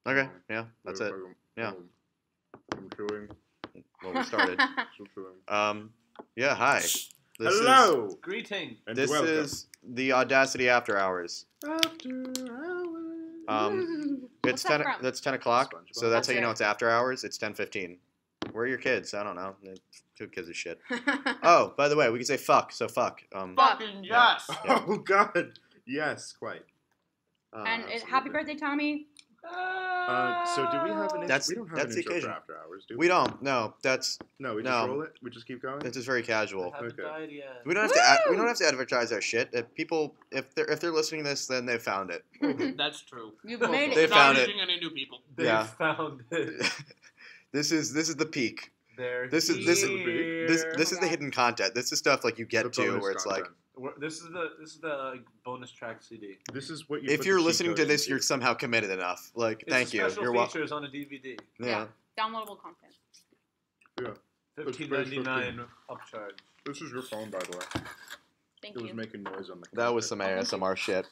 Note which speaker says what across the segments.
Speaker 1: Okay, yeah, that's it. Yeah.
Speaker 2: I'm chewing.
Speaker 1: Well, we started.
Speaker 2: Still chewing.
Speaker 1: Yeah, hi.
Speaker 2: Hello.
Speaker 3: Greeting.
Speaker 2: And
Speaker 1: This
Speaker 2: welcome.
Speaker 1: is the Audacity After Hours.
Speaker 2: After hours.
Speaker 1: It's
Speaker 4: What's that
Speaker 1: 10.
Speaker 4: from?
Speaker 1: That's 10 o'clock.
Speaker 2: SpongeBob.
Speaker 1: So that's how you know
Speaker 4: right.
Speaker 1: it's after hours. It's 10:15. Where are your kids? I don't know. Two kids of shit. Oh, by the way, we can say fuck. So fuck.
Speaker 3: Fucking yes.
Speaker 1: Yeah.
Speaker 2: Oh God. Yes, quite.
Speaker 4: And
Speaker 2: Absolutely.
Speaker 4: happy birthday, Tommy.
Speaker 2: So do we have an intro?
Speaker 1: That's-
Speaker 2: We don't have
Speaker 1: that's
Speaker 2: an
Speaker 1: the
Speaker 2: intro for
Speaker 1: occasion.
Speaker 2: after hours, do we?
Speaker 1: We don't. No, that's
Speaker 2: No, we
Speaker 1: No.
Speaker 2: just roll it. We just keep going.
Speaker 1: just very casual.
Speaker 3: I haven't
Speaker 2: Okay.
Speaker 3: died yet.
Speaker 1: We don't have to. We don't have to advertise our shit. If people, if they're listening to this, then they found it.
Speaker 3: That's true.
Speaker 4: You've
Speaker 2: Well,
Speaker 4: made
Speaker 1: They
Speaker 4: it.
Speaker 1: found
Speaker 3: Not
Speaker 1: it.
Speaker 3: reaching any new people. They
Speaker 1: Yeah.
Speaker 3: found it.
Speaker 1: This is the peak.
Speaker 3: They're
Speaker 1: This is
Speaker 3: here.
Speaker 1: this is the hidden content. This is stuff like you get
Speaker 2: The
Speaker 1: to
Speaker 2: bonus
Speaker 1: where it's like,
Speaker 2: content.
Speaker 3: This is the like, bonus track CD.
Speaker 2: This is what you.
Speaker 1: if
Speaker 2: put
Speaker 1: you're
Speaker 2: the cheat
Speaker 1: listening to
Speaker 2: codes
Speaker 1: this,
Speaker 2: into.
Speaker 1: you're somehow committed enough. Like,
Speaker 3: It's
Speaker 1: thank you.
Speaker 3: Special
Speaker 1: You're welcome.
Speaker 3: features on a DVD.
Speaker 1: Yeah.
Speaker 4: Downloadable content.
Speaker 2: Yeah.
Speaker 3: $15.99 upcharge.
Speaker 2: This is your phone, by the way.
Speaker 4: Thank
Speaker 2: It was
Speaker 4: you.
Speaker 2: making noise on the.
Speaker 1: That was some
Speaker 4: thank you.
Speaker 1: ASMR shit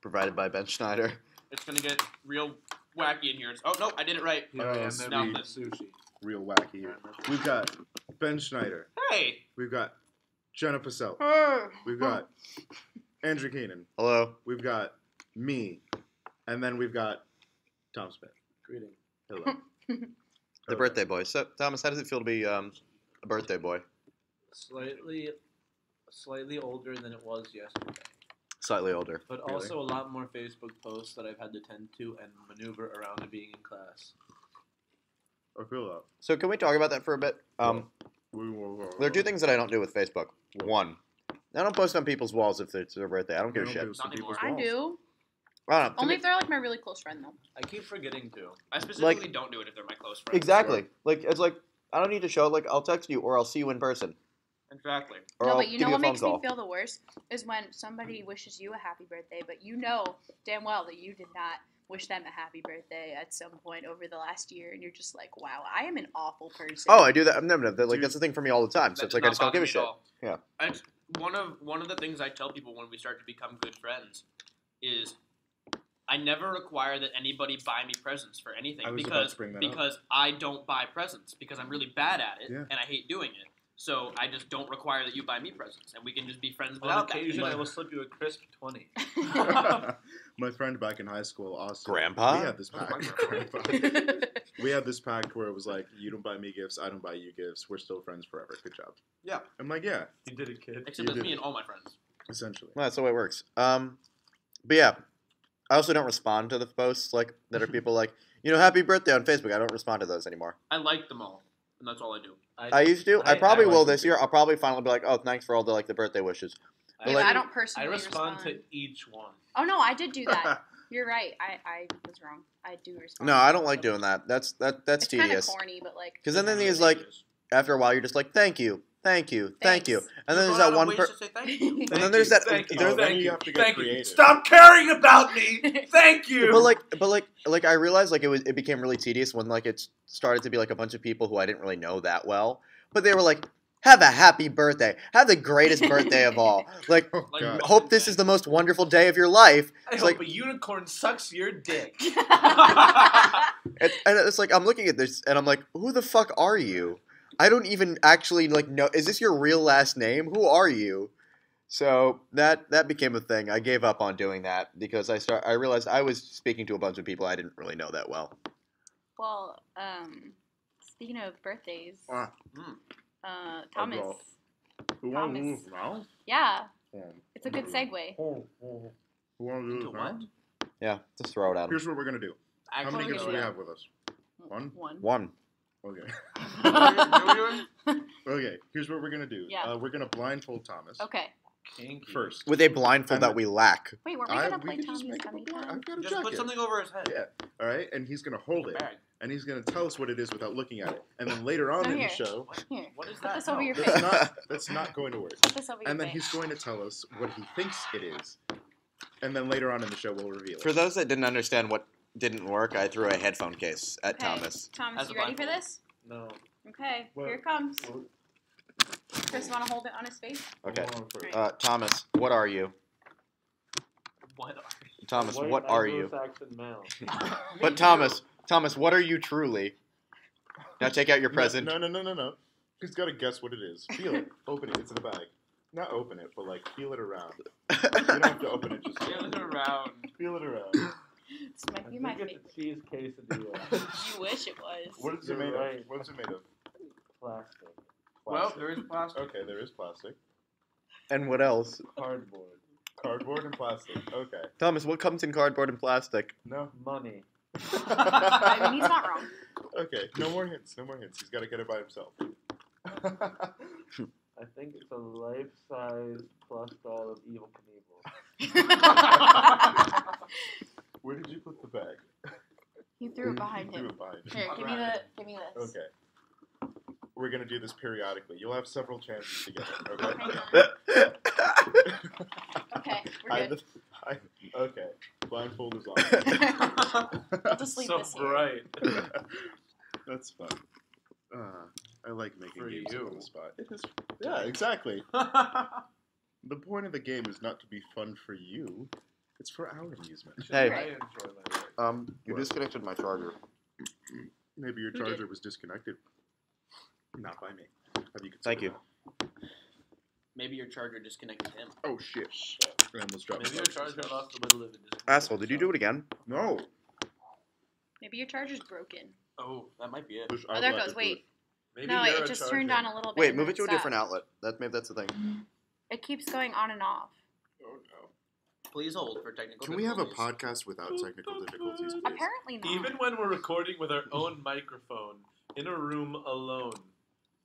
Speaker 1: provided by Ben Schneider.
Speaker 3: It's gonna get real wacky in here. Oh no, I did it right.
Speaker 2: Oh,
Speaker 3: and
Speaker 2: sweet.
Speaker 3: then the sushi.
Speaker 2: real wacky here. We've got Ben Schneider.
Speaker 3: Hey.
Speaker 2: We've got Jenna Posselt. We've got Andrew Keenan.
Speaker 1: Hello.
Speaker 2: We've got me. And then we've got Tom Smith.
Speaker 3: Greeting.
Speaker 2: Hello.
Speaker 1: The birthday boy. So, Thomas, how does it feel to be a birthday boy?
Speaker 3: Slightly older than it was yesterday,
Speaker 1: Slightly older.
Speaker 3: but
Speaker 2: Really?
Speaker 3: also a lot more Facebook posts that I've had to tend to and maneuver around being in class.
Speaker 2: I feel that.
Speaker 1: So can we talk about that for a bit? There are two things that I don't do with Facebook. One, I don't post on people's walls if it's their birthday. I don't give a shit.
Speaker 3: Not anymore.
Speaker 4: I do.
Speaker 1: I don't know.
Speaker 4: Only if they're like my really close friend though.
Speaker 3: I keep forgetting to.
Speaker 5: I specifically don't do it if they're my close friends.
Speaker 1: Exactly. Like it's like I don't need to show. Like I'll text you or I'll see you in person.
Speaker 5: Exactly.
Speaker 1: Or
Speaker 4: No,
Speaker 1: I'll
Speaker 4: but you
Speaker 1: give
Speaker 4: know
Speaker 1: a
Speaker 4: what
Speaker 1: phone
Speaker 4: makes
Speaker 1: call.
Speaker 4: me feel the worst is when somebody wishes you a happy birthday, but you know damn well that you did not wish them a happy birthday at some point over the last year, and you're just like, wow, I am an awful person.
Speaker 1: Oh, I do that. No, like that's the thing for me all the time. So
Speaker 5: That
Speaker 1: it's
Speaker 5: does
Speaker 1: like I
Speaker 5: not
Speaker 1: just don't give a
Speaker 5: bother me
Speaker 1: shit.
Speaker 5: at all.
Speaker 1: Yeah.
Speaker 5: It's one of the things I tell people when we start to become good friends is I never require that anybody buy me presents for anything
Speaker 2: I was about
Speaker 5: because
Speaker 2: to bring that up.
Speaker 5: because I don't buy presents because I'm really bad at it
Speaker 2: Yeah.
Speaker 5: and I hate doing it. So I just don't require that you buy me presents and we can just be friends
Speaker 3: On
Speaker 5: without
Speaker 3: occasion,
Speaker 5: that.
Speaker 3: I will slip you a crisp 20.
Speaker 2: My friend back in high school, Austin.
Speaker 1: Grandpa?
Speaker 2: We had this pact. Grandpa. We had this pact where it was like, you don't buy me gifts, I don't buy you gifts. We're still friends forever. Good job.
Speaker 5: Yeah.
Speaker 2: I'm like, yeah,
Speaker 3: You did it, kid.
Speaker 5: Except
Speaker 2: You
Speaker 5: it's
Speaker 2: did
Speaker 5: me
Speaker 2: it.
Speaker 5: and all my friends.
Speaker 2: essentially.
Speaker 1: Well, that's the way it works. But yeah, I also don't respond to the posts like that are people like, happy birthday on Facebook. I don't respond to those anymore.
Speaker 5: I like them all, and that's all I do.
Speaker 1: I used to. I probably
Speaker 2: like
Speaker 1: will
Speaker 2: them
Speaker 1: this
Speaker 2: too.
Speaker 1: year. I'll probably finally be like, oh, thanks for all the birthday wishes.
Speaker 4: Yeah,
Speaker 1: like-
Speaker 4: I don't
Speaker 3: I
Speaker 4: personally
Speaker 3: respond to each one.
Speaker 4: Oh no, I did do that. You're right. I was wrong. I do respond.
Speaker 1: No, I don't like doing that. That's
Speaker 4: It's kind of
Speaker 1: tedious.
Speaker 4: corny, but like.
Speaker 1: Because then
Speaker 5: It's
Speaker 1: he's like,
Speaker 5: ridiculous.
Speaker 1: after a while, you're just like, thank you, thank you, thank you,
Speaker 4: Thanks.
Speaker 1: and then
Speaker 5: You
Speaker 1: there's
Speaker 5: run
Speaker 1: that
Speaker 5: out of
Speaker 1: one
Speaker 5: ways
Speaker 1: person.
Speaker 5: to say thank you.
Speaker 1: And then there's that.
Speaker 3: Thank you.
Speaker 1: there's-
Speaker 2: then
Speaker 3: Thank
Speaker 2: you
Speaker 3: you.
Speaker 2: have to get
Speaker 3: Thank you.
Speaker 2: creative.
Speaker 3: Stop caring about me. Thank you.
Speaker 1: But like I realized like it became really tedious when like it started to be like a bunch of people who I didn't really know that well, but they were like, have a happy birthday, have the greatest birthday of all, like
Speaker 2: Oh,
Speaker 5: Like,
Speaker 2: God.
Speaker 1: hope this is the most wonderful day of your life.
Speaker 3: I
Speaker 1: It's
Speaker 3: hope
Speaker 1: like
Speaker 3: a unicorn sucks your dick.
Speaker 1: and it's like I'm looking at this and I'm like, who the fuck are you? I don't even actually like know. Is this your real last name? Who are you? So that became a thing. I gave up on doing that because I realized I was speaking to a bunch of people I didn't really know that well.
Speaker 4: Well, speaking of birthdays,
Speaker 2: Ah,
Speaker 4: Thomas.
Speaker 2: roll. who
Speaker 4: Thomas.
Speaker 2: want to move now?
Speaker 4: Yeah,
Speaker 2: Um,
Speaker 4: it's a good segue.
Speaker 2: Who want to do
Speaker 5: Into
Speaker 2: this
Speaker 5: what?
Speaker 2: now?
Speaker 1: Yeah, just throw it at him.
Speaker 2: Here's what we're gonna do. How many
Speaker 5: Actually,
Speaker 2: gifts do we have with us? One?
Speaker 1: One.
Speaker 2: Okay.
Speaker 5: One.
Speaker 2: Okay. Here's what we're gonna do.
Speaker 4: Yeah.
Speaker 2: We're gonna blindfold Thomas
Speaker 4: Okay.
Speaker 3: Kinky.
Speaker 2: first.
Speaker 1: With a blindfold
Speaker 2: And
Speaker 1: that we lack.
Speaker 4: Wait, weren't we
Speaker 2: We
Speaker 4: gonna play
Speaker 2: could just
Speaker 4: Tommy's
Speaker 2: make up a
Speaker 4: Gummy
Speaker 2: blind.
Speaker 4: Time?
Speaker 2: I've got a
Speaker 5: Just put
Speaker 2: jacket.
Speaker 5: something over his head.
Speaker 2: Yeah. All right. And he's gonna hold it,
Speaker 5: Bag.
Speaker 2: and he's gonna tell us what it is without looking at it. And then later on
Speaker 4: No,
Speaker 2: in the
Speaker 4: here.
Speaker 2: show,
Speaker 4: Here,
Speaker 5: What is
Speaker 4: put
Speaker 5: that?
Speaker 4: this over your
Speaker 2: that's
Speaker 4: face.
Speaker 2: that's not going to work.
Speaker 4: Put this over your
Speaker 2: And then
Speaker 4: face.
Speaker 2: he's going to tell us what he thinks it is. And then later on in the show, we'll reveal
Speaker 1: For
Speaker 2: it.
Speaker 1: those that didn't understand what didn't work, I threw a headphone case at
Speaker 4: Okay.
Speaker 1: Thomas.
Speaker 4: Thomas,
Speaker 5: As a
Speaker 4: you ready for
Speaker 5: blindfold.
Speaker 4: this?
Speaker 3: No.
Speaker 4: Okay,
Speaker 2: What?
Speaker 4: here it comes. Chris, want to hold it on his face?
Speaker 1: Okay.
Speaker 2: Hold on first.
Speaker 1: Thomas, what are you?
Speaker 5: What?
Speaker 1: Thomas,
Speaker 3: White
Speaker 1: what are you?
Speaker 3: Anglo-Saxon male.
Speaker 1: But Thomas, what are you truly? Now take out your present.
Speaker 2: No. He's got to guess what it is. Feel it. Open it. It's in the bag. Not open it, but like feel it around. You don't have to open it. Just
Speaker 5: Feel it around.
Speaker 2: feel it around.
Speaker 4: This might be my
Speaker 3: I think
Speaker 4: favorite.
Speaker 3: it's a cheese quesadilla.
Speaker 4: You wish it was.
Speaker 2: What is it
Speaker 3: You're
Speaker 2: made
Speaker 3: right.
Speaker 2: of? What is it made of?
Speaker 3: Plastic.
Speaker 5: Well, there is plastic.
Speaker 2: Okay, there is plastic.
Speaker 1: And what else?
Speaker 3: Cardboard.
Speaker 2: Cardboard and plastic. Okay.
Speaker 1: Thomas, what comes in cardboard and plastic?
Speaker 2: No.
Speaker 3: Money.
Speaker 4: I mean, he's not wrong.
Speaker 2: Okay. No more hints. No more hints. He's got to get it by himself.
Speaker 3: I think it's a life-size plush doll of Evil Knievel.
Speaker 2: Where did you put the bag?
Speaker 4: He threw it behind
Speaker 2: Threw
Speaker 4: him.
Speaker 2: it behind you.
Speaker 4: Here, give me this.
Speaker 2: Okay. We're gonna do this periodically. You'll have several chances to get it. Okay.
Speaker 4: Okay, we're good.
Speaker 2: Okay. Blindfold is on.
Speaker 4: I'll just leave
Speaker 3: So
Speaker 4: this here.
Speaker 3: bright.
Speaker 2: That's fun. I like making
Speaker 3: For
Speaker 2: games
Speaker 3: you.
Speaker 2: on the spot. It is. Yeah, exactly. The point of the game is not to be fun for you. It's for our amusement.
Speaker 1: Hey.
Speaker 3: I enjoy my life.
Speaker 1: You
Speaker 2: What?
Speaker 1: disconnected my charger.
Speaker 2: Maybe your
Speaker 4: Who did?
Speaker 2: charger was disconnected. Not by me. Have you
Speaker 1: Thank you.
Speaker 2: considered
Speaker 5: Maybe your charger disconnected him.
Speaker 2: that? Oh shit! I almost dropped
Speaker 3: Maybe
Speaker 2: my
Speaker 3: your
Speaker 2: phone.
Speaker 3: charger lost a little of it.
Speaker 1: Asshole, did you do it again?
Speaker 2: No.
Speaker 4: Maybe your charger's broken.
Speaker 5: Oh, that might be it.
Speaker 2: Just
Speaker 4: Oh, there it
Speaker 2: outlet
Speaker 4: goes.
Speaker 2: it.
Speaker 4: Wait.
Speaker 3: Maybe
Speaker 4: No,
Speaker 3: you're
Speaker 4: it
Speaker 3: a
Speaker 4: just
Speaker 3: charger.
Speaker 4: turned on a little bit.
Speaker 1: Wait,
Speaker 4: and
Speaker 1: move
Speaker 4: then
Speaker 1: it to a
Speaker 4: stopped.
Speaker 1: different outlet. Maybe that's the thing.
Speaker 4: It keeps going on and off.
Speaker 2: Oh no.
Speaker 5: Please hold for technical
Speaker 2: Can we have a
Speaker 5: difficulties.
Speaker 2: podcast without technical difficulties, please?
Speaker 4: Apparently not.
Speaker 3: Even when we're recording with our own microphone in a room alone,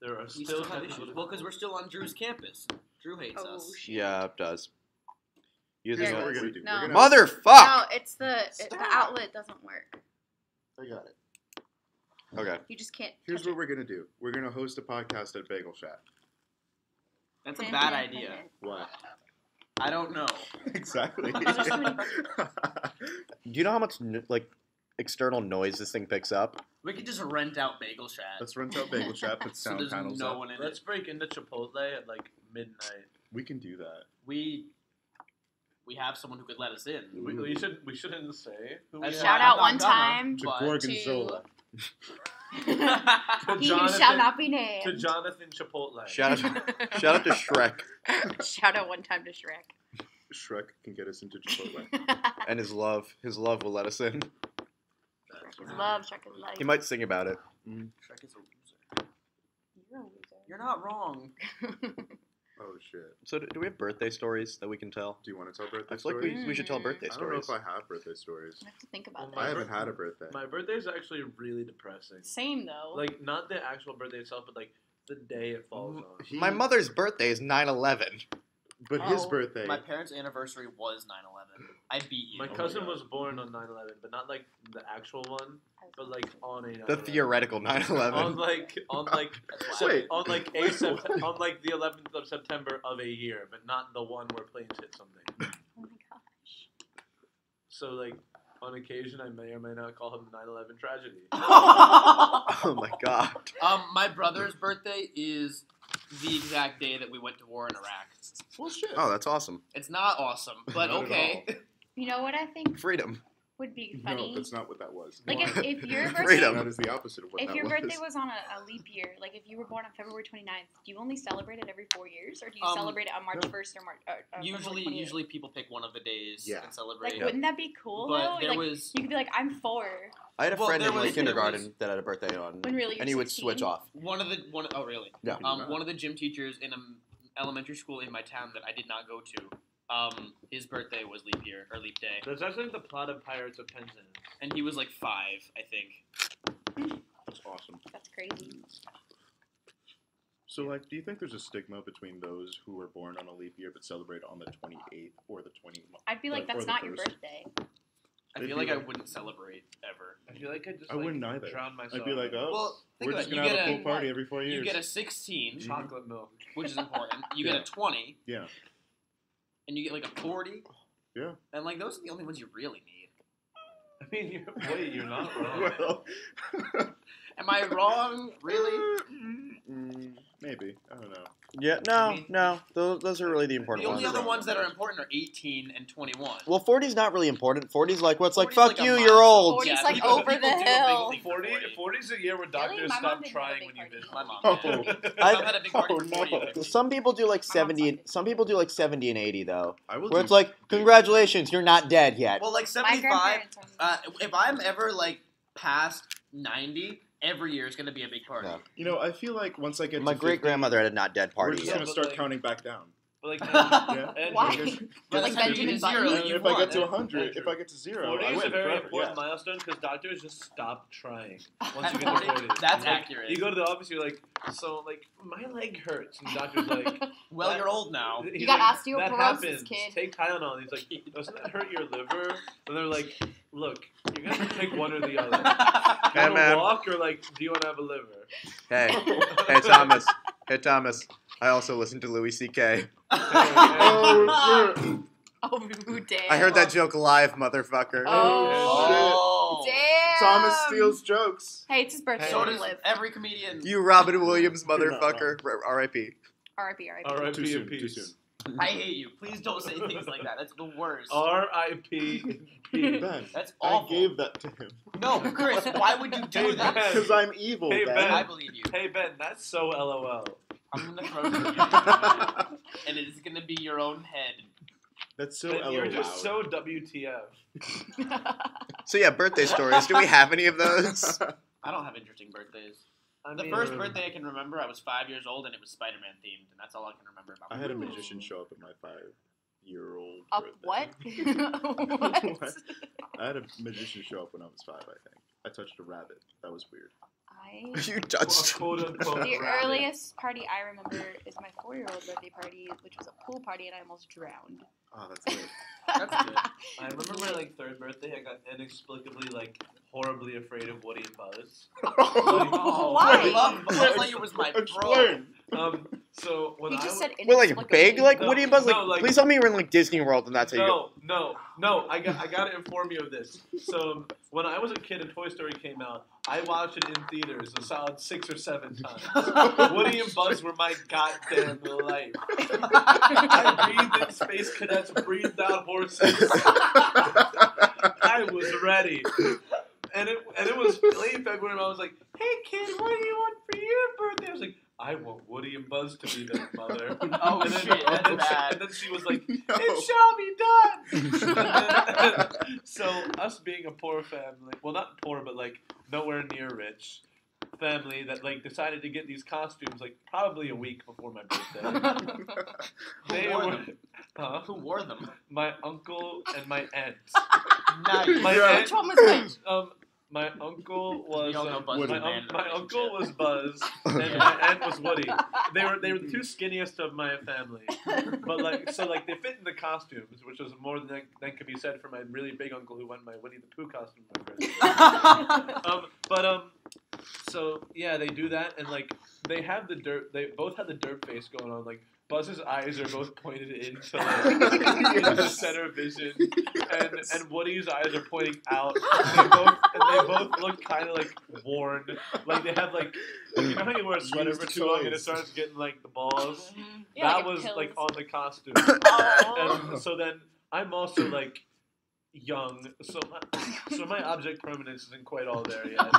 Speaker 3: there are
Speaker 5: We
Speaker 3: still
Speaker 5: still have
Speaker 3: technical
Speaker 5: issues. Well, because we're still on Drew's campus. Drew hates
Speaker 4: Oh,
Speaker 5: us.
Speaker 4: shit.
Speaker 1: Yeah, it does.
Speaker 2: Here's
Speaker 4: There
Speaker 2: what
Speaker 4: it
Speaker 2: we're
Speaker 4: goes.
Speaker 2: gonna do.
Speaker 4: No.
Speaker 2: We're gonna
Speaker 1: Motherfuck!
Speaker 4: No, it's the outlet doesn't work.
Speaker 2: I got it.
Speaker 1: Okay.
Speaker 4: You just can't.
Speaker 2: Here's
Speaker 4: touch
Speaker 2: what we're gonna do. We're gonna host a podcast at Bagel Shack.
Speaker 5: That's
Speaker 4: it.
Speaker 5: a bad idea.
Speaker 2: Why?
Speaker 5: I don't know.
Speaker 2: Exactly.
Speaker 4: There's so many
Speaker 1: Do you know how much external noise this thing picks up?
Speaker 5: We could just rent out Bagel Shack.
Speaker 2: Let's rent out Bagel Shack, put
Speaker 5: so
Speaker 2: sound
Speaker 5: there's
Speaker 2: panels
Speaker 5: no
Speaker 2: up.
Speaker 5: one in
Speaker 3: Let's
Speaker 5: it.
Speaker 3: break into Chipotle at like midnight.
Speaker 2: We can do that.
Speaker 5: We have someone who could let us in.
Speaker 3: We shouldn't say. Who we
Speaker 5: That's
Speaker 3: have.
Speaker 4: Shout
Speaker 5: I'm
Speaker 4: out
Speaker 5: not
Speaker 4: one
Speaker 5: gonna,
Speaker 4: time.
Speaker 2: To
Speaker 5: but-
Speaker 2: Gorgonzola.
Speaker 4: He who
Speaker 3: Jonathan-
Speaker 4: shall not be named.
Speaker 3: To Jonathan Chipotle.
Speaker 1: Shout out to Shrek
Speaker 4: Shout out one time to Shrek.
Speaker 2: Shrek can get us into Chipotle.
Speaker 1: and his love. His love will let us in.
Speaker 4: Shrek is love, Shrek is life.
Speaker 1: He might sing about it.
Speaker 5: Shrek is a loser.
Speaker 4: You're a loser.
Speaker 5: You're not wrong.
Speaker 2: Oh shit.
Speaker 1: So do we have birthday stories that we can tell?
Speaker 2: Do you want to tell birthday
Speaker 1: I feel like
Speaker 2: stories?
Speaker 1: we should tell birthday
Speaker 2: I don't know
Speaker 1: stories.
Speaker 2: if I have birthday stories.
Speaker 4: I have to think about
Speaker 3: Well,
Speaker 2: I
Speaker 4: that.
Speaker 2: haven't had a birthday.
Speaker 3: My birthday's actually really depressing.
Speaker 4: Same though.
Speaker 3: Like, not the actual birthday itself, but like the day it falls on.
Speaker 1: My mother's birthday is 9/11.
Speaker 2: But his
Speaker 4: Oh.
Speaker 2: birthday.
Speaker 5: My parents' anniversary was 9/11. I beat you.
Speaker 3: My
Speaker 2: Oh my
Speaker 3: cousin
Speaker 2: God.
Speaker 3: was born on 9/11, but not like the actual one, but like on a 9/11.
Speaker 1: The theoretical
Speaker 3: on
Speaker 1: 9/11.
Speaker 3: like
Speaker 5: That's why.
Speaker 2: Wait.
Speaker 3: on like
Speaker 2: Wait,
Speaker 3: on like the 11th of September of a year, but not the one where planes hit something.
Speaker 4: Oh my gosh.
Speaker 3: So like on occasion, I may or may not call him the 9/11 tragedy.
Speaker 1: Oh my god.
Speaker 5: My brother's birthday is the exact day that we went to war in Iraq.
Speaker 2: Well, shit.
Speaker 1: Oh, that's awesome.
Speaker 5: It's not awesome, but
Speaker 2: Not at
Speaker 5: okay.
Speaker 4: You know what I think
Speaker 1: Freedom.
Speaker 4: would be
Speaker 2: No,
Speaker 4: funny?
Speaker 2: that's not what that was.
Speaker 4: Like if your
Speaker 1: Freedom.
Speaker 4: birthday,
Speaker 2: That is the opposite of what
Speaker 4: if
Speaker 2: that
Speaker 4: your
Speaker 2: was.
Speaker 4: birthday was on a leap year, like if you were born on February 29th, do you only celebrate it every 4 years, or do you celebrate it on March
Speaker 2: no.
Speaker 4: 1st or February 28th?
Speaker 5: Usually people pick one of the days
Speaker 2: Yeah.
Speaker 5: and celebrate.
Speaker 4: Like, wouldn't that be cool
Speaker 5: But
Speaker 4: though?
Speaker 5: there
Speaker 4: Like,
Speaker 5: was
Speaker 4: you could be like, I'm 4.
Speaker 1: I had a
Speaker 5: Well,
Speaker 1: friend
Speaker 5: there
Speaker 1: in
Speaker 5: was-
Speaker 1: like kindergarten
Speaker 5: there was-
Speaker 1: that had a birthday on,
Speaker 4: When really you're
Speaker 1: and he would
Speaker 4: 16?
Speaker 1: switch off.
Speaker 5: oh really?
Speaker 1: Yeah.
Speaker 5: One of the gym teachers in an elementary school in my town that I did not go to. His birthday was leap year or leap day,
Speaker 3: That's actually the plot of Pirates of Penzance.
Speaker 5: and he was like 5, I think.
Speaker 2: That's awesome.
Speaker 4: That's crazy.
Speaker 2: So, like, do you think there's a stigma between those who were born on a leap year but celebrate on the 28th or the 20th?
Speaker 4: I'd be like,
Speaker 2: Or
Speaker 4: that's
Speaker 2: the
Speaker 4: not your
Speaker 2: first.
Speaker 4: birthday.
Speaker 5: I
Speaker 2: It'd
Speaker 5: feel
Speaker 2: be
Speaker 5: like I
Speaker 2: like-
Speaker 5: wouldn't celebrate ever.
Speaker 3: I feel like I just
Speaker 2: I wouldn't either.
Speaker 3: drown myself.
Speaker 2: I'd be like, oh,
Speaker 5: Well, think
Speaker 2: we're
Speaker 5: about
Speaker 2: just
Speaker 5: it.
Speaker 2: going to
Speaker 5: You
Speaker 2: have a
Speaker 5: get
Speaker 2: pool party every 4 years.
Speaker 5: You get a 16,
Speaker 3: chocolate milk.
Speaker 5: which is important. You
Speaker 2: Yeah.
Speaker 5: get a 20,
Speaker 2: Yeah.
Speaker 5: and you get like a 40.
Speaker 2: Yeah.
Speaker 5: And like those are the only ones you really need.
Speaker 3: I mean, you're not wrong.
Speaker 2: Well,
Speaker 5: Am I wrong? Really?
Speaker 2: maybe. I don't know.
Speaker 1: Yeah, no. Those are really the important
Speaker 5: The
Speaker 1: ones.
Speaker 5: only other ones that are important are 18 and 21.
Speaker 1: Well, 40's not really important. 40's like, what's like,
Speaker 5: 40's
Speaker 1: fuck
Speaker 5: like a
Speaker 1: you,
Speaker 5: milestone.
Speaker 1: you're old.
Speaker 4: 40's like
Speaker 5: people-
Speaker 4: over
Speaker 5: people
Speaker 4: the
Speaker 5: do a big
Speaker 4: hill.
Speaker 5: thing for
Speaker 6: 40 40's a year where doctors
Speaker 4: My mom
Speaker 6: stop
Speaker 4: didn't have a
Speaker 6: trying
Speaker 4: big
Speaker 6: when you
Speaker 4: party.
Speaker 6: visit.
Speaker 5: My mom
Speaker 2: Oh.
Speaker 5: did.
Speaker 1: I-
Speaker 5: My mom had a big party
Speaker 2: Oh,
Speaker 5: for 40
Speaker 2: no.
Speaker 5: and 50.
Speaker 1: Some people do like
Speaker 4: mom's
Speaker 1: 70.
Speaker 4: like
Speaker 1: Some people do like 70 and 80 though.
Speaker 2: I will
Speaker 1: Where
Speaker 2: do
Speaker 1: it's like,
Speaker 2: big-
Speaker 1: congratulations, you're not dead yet.
Speaker 5: Well, like
Speaker 4: My
Speaker 5: 75,
Speaker 4: grandparents are
Speaker 5: if I'm ever, like, past 90, every year is going to be a big party.
Speaker 1: Yeah.
Speaker 2: You know, I feel like once I get
Speaker 1: My
Speaker 2: to
Speaker 1: great
Speaker 2: 50,
Speaker 1: grandmother had a not dead
Speaker 2: we're
Speaker 1: party
Speaker 2: just
Speaker 6: Yeah,
Speaker 1: yet.
Speaker 2: gonna
Speaker 6: but,
Speaker 2: start
Speaker 6: like-
Speaker 2: counting back down.
Speaker 6: But like,
Speaker 2: Yeah.
Speaker 6: Andrew,
Speaker 4: Why?
Speaker 6: just-
Speaker 5: By the
Speaker 4: Like
Speaker 5: time you
Speaker 4: Benjamin
Speaker 5: get to zero,
Speaker 4: Button?
Speaker 2: And
Speaker 5: you've
Speaker 2: if I get to
Speaker 5: won.
Speaker 2: 100,
Speaker 6: Andrew.
Speaker 2: if I get to 0,
Speaker 6: 40
Speaker 2: I
Speaker 6: is
Speaker 2: win
Speaker 6: a very
Speaker 2: forever.
Speaker 6: important
Speaker 2: Yeah.
Speaker 6: milestone because doctors just stop trying once
Speaker 5: At
Speaker 6: you get to
Speaker 5: 40,
Speaker 6: 40.
Speaker 5: that's
Speaker 6: Like,
Speaker 5: accurate.
Speaker 6: You go to the office, you're like, so like my leg hurts, and the doctor's like,
Speaker 5: Well,
Speaker 6: that-
Speaker 5: you're old now.
Speaker 6: he's
Speaker 4: You got
Speaker 6: like,
Speaker 4: osteoporosis,
Speaker 6: that happens.
Speaker 4: kid."
Speaker 6: Take Tylenol. And he's like, doesn't that hurt your liver? And they're like, look, you're gonna have to take one or the other. Do you
Speaker 1: Hey,
Speaker 6: want
Speaker 1: man.
Speaker 6: to walk or like, do you want to have a liver?
Speaker 1: Hey Thomas. Hey Thomas. I also listen to Louis C.K.
Speaker 2: Oh, shit.
Speaker 4: Oh, damn.
Speaker 1: I heard that joke live, motherfucker.
Speaker 4: Oh,
Speaker 5: Oh.
Speaker 4: damn.
Speaker 2: Thomas steals jokes.
Speaker 4: Hey, it's his birthday.
Speaker 5: So
Speaker 4: Let
Speaker 5: does
Speaker 4: him live.
Speaker 5: every comedian.
Speaker 1: You Robin Williams, motherfucker. R.I.P.
Speaker 4: R.I.P. R.I.P.
Speaker 6: R.I.P.
Speaker 2: Too soon.
Speaker 6: in
Speaker 2: Too
Speaker 6: peace.
Speaker 2: soon.
Speaker 5: I hate you. Please don't say things like that. That's the worst.
Speaker 6: R.I.P. in peace.
Speaker 2: Ben,
Speaker 5: That's
Speaker 2: I
Speaker 5: awful.
Speaker 2: gave that to him.
Speaker 5: No, Chris, why would you do
Speaker 6: Hey,
Speaker 5: that?
Speaker 6: Ben.
Speaker 2: Because I'm evil,
Speaker 6: Hey,
Speaker 2: Ben.
Speaker 6: Ben.
Speaker 5: I believe you.
Speaker 6: Hey Ben, that's so LOL.
Speaker 5: I'm gonna throw it at you, and it is gonna be your own head.
Speaker 2: That's so
Speaker 6: Ben,
Speaker 2: LOL.
Speaker 6: you're just so WTF.
Speaker 1: So yeah, birthday stories. Do we have any of those?
Speaker 5: I don't have interesting birthdays.
Speaker 6: I
Speaker 5: The
Speaker 6: mean,
Speaker 5: first birthday I can remember, I was 5 years old, and it was Spider-Man themed, and that's all I can remember about.
Speaker 2: I had a
Speaker 4: Ooh.
Speaker 2: magician show up at my 5-year-old
Speaker 4: Up
Speaker 2: birthday.
Speaker 4: what? What?
Speaker 2: I had a magician show up when I was 5, I think. I touched a rabbit. That was weird.
Speaker 1: You touched.
Speaker 6: quote unquote
Speaker 4: The
Speaker 6: rabbit.
Speaker 4: earliest party I remember is my 4-year-old birthday party, which was a pool party, and I almost drowned.
Speaker 2: Oh, that's good.
Speaker 5: That's good.
Speaker 6: I remember my like third birthday. I got inexplicably like horribly afraid of Woody and Buzz.
Speaker 5: Oh,
Speaker 4: Why?
Speaker 5: I love Buzz Lightyear was my bro.
Speaker 2: Explain.
Speaker 6: So when
Speaker 4: He
Speaker 6: I
Speaker 4: just
Speaker 6: was,
Speaker 4: said
Speaker 1: Well, like
Speaker 4: inexplicably.
Speaker 1: big, like
Speaker 6: No,
Speaker 1: Woody and Buzz. Like,
Speaker 6: no, like-
Speaker 1: please tell me you're in like Disney World and that's how you go.
Speaker 6: no. I got to inform you of this. So when I was a kid and Toy Story came out, I watched it in theaters a solid 6 or 7 times. Woody and Buzz were my goddamn life. I breathed in Space Cadets, breathed out horses. I was ready. And it was late February, and I was like, "Hey kid, what do you want for your birthday?" I was like, "I want Woody and Buzz to be there, mother."
Speaker 5: Oh,
Speaker 6: and then,
Speaker 5: shit, that's
Speaker 6: and
Speaker 5: bad.
Speaker 6: then she was like, "It shall be done." And then, so us being a poor family, well, not poor, but like nowhere near rich family that like decided to get these costumes like probably a week before my birthday. They
Speaker 5: Who wore
Speaker 6: were,
Speaker 5: them?
Speaker 6: huh?
Speaker 5: Who wore them?
Speaker 6: My uncle and my aunt.
Speaker 5: Nice.
Speaker 6: My
Speaker 2: Yeah.
Speaker 6: aunt,
Speaker 4: Which one was which?
Speaker 6: my uncle was
Speaker 5: We all know Buzz
Speaker 2: Woody.
Speaker 5: is a man in a
Speaker 6: my uncle
Speaker 5: relationship.
Speaker 6: was Buzz and my aunt was Woody. They were the two skinniest of my family, but like so like they fit in the costumes, which was more than could be said for my really big uncle who won my Winnie the Pooh costume. So yeah, they do that and like they have the derp. They both have the derp face going on. Like Buzz's eyes are both pointed into like, into center vision, and Woody's eyes are pointing out. They both look kind of like worn. Like they have like you know how you wear a sweater for too long and it starts getting like the balls.
Speaker 4: Yeah,
Speaker 6: That
Speaker 4: like it
Speaker 6: was
Speaker 4: pills.
Speaker 6: like on the costume.
Speaker 4: Oh.
Speaker 6: And so then I'm also like young, so my object permanence isn't quite all there yet.